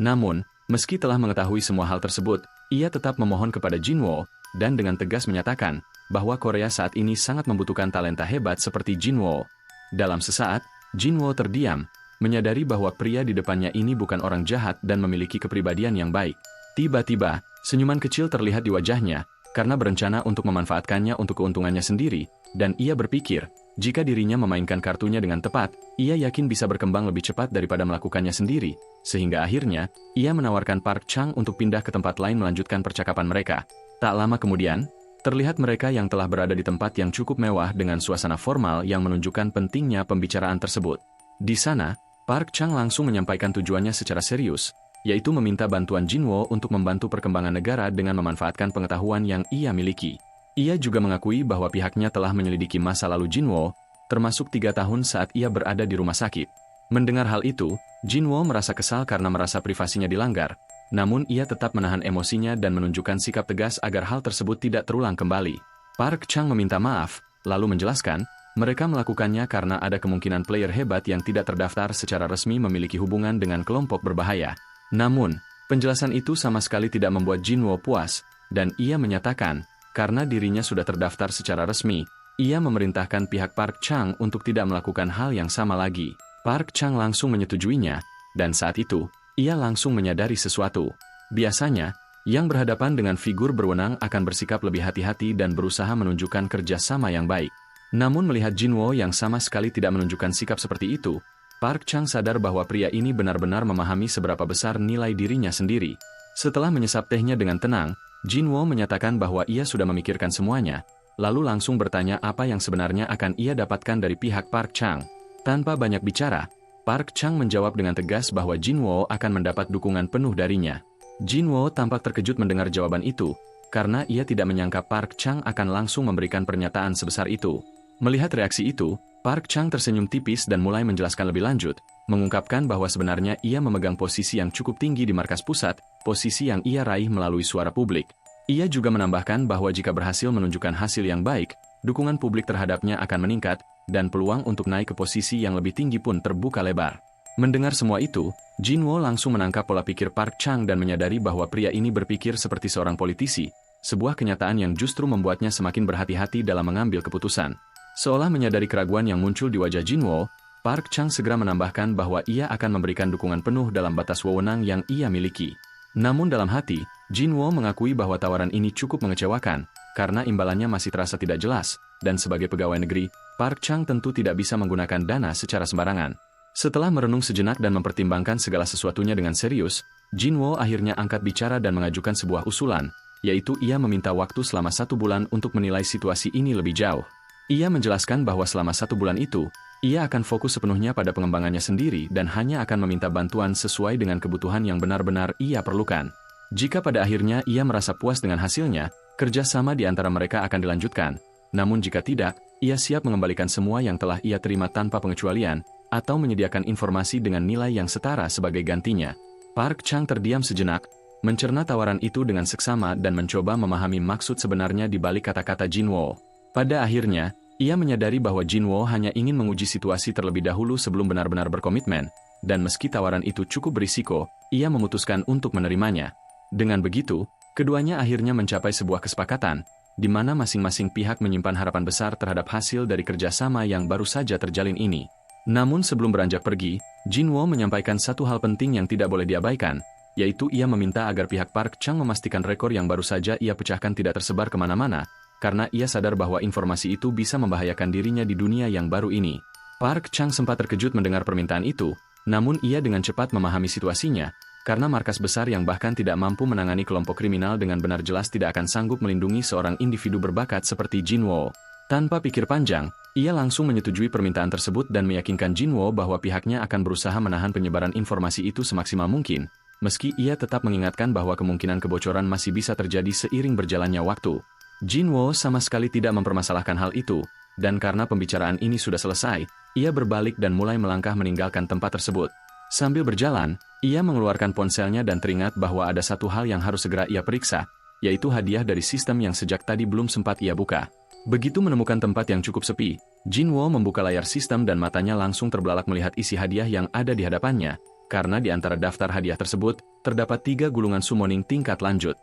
Speaker 2: Namun, meski telah mengetahui semua hal tersebut, ia tetap memohon kepada Jinwo, dan dengan tegas menyatakan bahwa Korea saat ini sangat membutuhkan talenta hebat seperti Jinwo. Dalam sesaat, Jinwo terdiam, menyadari bahwa pria di depannya ini bukan orang jahat dan memiliki kepribadian yang baik. Tiba-tiba, senyuman kecil terlihat di wajahnya, karena berencana untuk memanfaatkannya untuk keuntungannya sendiri, dan ia berpikir, jika dirinya memainkan kartunya dengan tepat, ia yakin bisa berkembang lebih cepat daripada melakukannya sendiri, sehingga akhirnya, ia menawarkan Park Chang untuk pindah ke tempat lain melanjutkan percakapan mereka. Tak lama kemudian, terlihat mereka yang telah berada di tempat yang cukup mewah dengan suasana formal yang menunjukkan pentingnya pembicaraan tersebut. Di sana, Park Chang langsung menyampaikan tujuannya secara serius, yaitu meminta bantuan Jinwo untuk membantu perkembangan negara dengan memanfaatkan pengetahuan yang ia miliki. Ia juga mengakui bahwa pihaknya telah menyelidiki masa lalu Jinwo, termasuk 3 tahun saat ia berada di rumah sakit. Mendengar hal itu, Jinwo merasa kesal karena merasa privasinya dilanggar, namun ia tetap menahan emosinya dan menunjukkan sikap tegas agar hal tersebut tidak terulang kembali. Park Chang meminta maaf, lalu menjelaskan, mereka melakukannya karena ada kemungkinan player hebat yang tidak terdaftar secara resmi memiliki hubungan dengan kelompok berbahaya. Namun, penjelasan itu sama sekali tidak membuat Jinwo puas, dan ia menyatakan, karena dirinya sudah terdaftar secara resmi, ia memerintahkan pihak Park Chang untuk tidak melakukan hal yang sama lagi. Park Chang langsung menyetujuinya, dan saat itu, ia langsung menyadari sesuatu. Biasanya, yang berhadapan dengan figur berwenang akan bersikap lebih hati-hati dan berusaha menunjukkan kerjasama yang baik. Namun melihat Jinwo yang sama sekali tidak menunjukkan sikap seperti itu, Park Chang sadar bahwa pria ini benar-benar memahami seberapa besar nilai dirinya sendiri. Setelah menyesap tehnya dengan tenang, Jinwo menyatakan bahwa ia sudah memikirkan semuanya, lalu langsung bertanya apa yang sebenarnya akan ia dapatkan dari pihak Park Chang. Tanpa banyak bicara, Park Chang menjawab dengan tegas bahwa Jinwoo akan mendapat dukungan penuh darinya. Jinwoo tampak terkejut mendengar jawaban itu, karena ia tidak menyangka Park Chang akan langsung memberikan pernyataan sebesar itu. Melihat reaksi itu, Park Chang tersenyum tipis dan mulai menjelaskan lebih lanjut, mengungkapkan bahwa sebenarnya ia memegang posisi yang cukup tinggi di markas pusat, posisi yang ia raih melalui suara publik. Ia juga menambahkan bahwa jika berhasil menunjukkan hasil yang baik, dukungan publik terhadapnya akan meningkat, dan peluang untuk naik ke posisi yang lebih tinggi pun terbuka lebar. Mendengar semua itu, Jinwoo langsung menangkap pola pikir Park Chang dan menyadari bahwa pria ini berpikir seperti seorang politisi, sebuah kenyataan yang justru membuatnya semakin berhati-hati dalam mengambil keputusan. Seolah menyadari keraguan yang muncul di wajah Jinwoo, Park Chang segera menambahkan bahwa ia akan memberikan dukungan penuh dalam batas wewenang yang ia miliki. Namun dalam hati, Jinwoo mengakui bahwa tawaran ini cukup mengecewakan, karena imbalannya masih terasa tidak jelas, dan sebagai pegawai negeri, Park Chang tentu tidak bisa menggunakan dana secara sembarangan. Setelah merenung sejenak dan mempertimbangkan segala sesuatunya dengan serius, Jinwoo akhirnya angkat bicara dan mengajukan sebuah usulan, yaitu ia meminta waktu selama 1 bulan untuk menilai situasi ini lebih jauh. Ia menjelaskan bahwa selama 1 bulan itu, ia akan fokus sepenuhnya pada pengembangannya sendiri dan hanya akan meminta bantuan sesuai dengan kebutuhan yang benar-benar ia perlukan. Jika pada akhirnya ia merasa puas dengan hasilnya, kerjasama di antara mereka akan dilanjutkan. Namun jika tidak, ia siap mengembalikan semua yang telah ia terima tanpa pengecualian, atau menyediakan informasi dengan nilai yang setara sebagai gantinya. Park Chang terdiam sejenak, mencerna tawaran itu dengan seksama dan mencoba memahami maksud sebenarnya di balik kata-kata Jinwoo. Pada akhirnya, ia menyadari bahwa Jinwoo hanya ingin menguji situasi terlebih dahulu sebelum benar-benar berkomitmen, dan meski tawaran itu cukup berisiko, ia memutuskan untuk menerimanya. Dengan begitu, keduanya akhirnya mencapai sebuah kesepakatan, di mana masing-masing pihak menyimpan harapan besar terhadap hasil dari kerjasama yang baru saja terjalin ini. Namun sebelum beranjak pergi, Jinwoo menyampaikan satu hal penting yang tidak boleh diabaikan, yaitu ia meminta agar pihak Park Chang memastikan rekor yang baru saja ia pecahkan tidak tersebar kemana-mana, karena ia sadar bahwa informasi itu bisa membahayakan dirinya di dunia yang baru ini. Park Chang sempat terkejut mendengar permintaan itu, namun ia dengan cepat memahami situasinya, karena markas besar yang bahkan tidak mampu menangani kelompok kriminal dengan benar jelas tidak akan sanggup melindungi seorang individu berbakat seperti Jinwoo. Tanpa pikir panjang, ia langsung menyetujui permintaan tersebut dan meyakinkan Jinwoo bahwa pihaknya akan berusaha menahan penyebaran informasi itu semaksimal mungkin, meski ia tetap mengingatkan bahwa kemungkinan kebocoran masih bisa terjadi seiring berjalannya waktu. Jinwoo sama sekali tidak mempermasalahkan hal itu, dan karena pembicaraan ini sudah selesai, ia berbalik dan mulai melangkah meninggalkan tempat tersebut. Sambil berjalan, ia mengeluarkan ponselnya dan teringat bahwa ada satu hal yang harus segera ia periksa, yaitu hadiah dari sistem yang sejak tadi belum sempat ia buka. Begitu menemukan tempat yang cukup sepi, Jinwoo membuka layar sistem dan matanya langsung terbelalak melihat isi hadiah yang ada di hadapannya, karena di antara daftar hadiah tersebut, terdapat 3 gulungan summoning tingkat lanjut.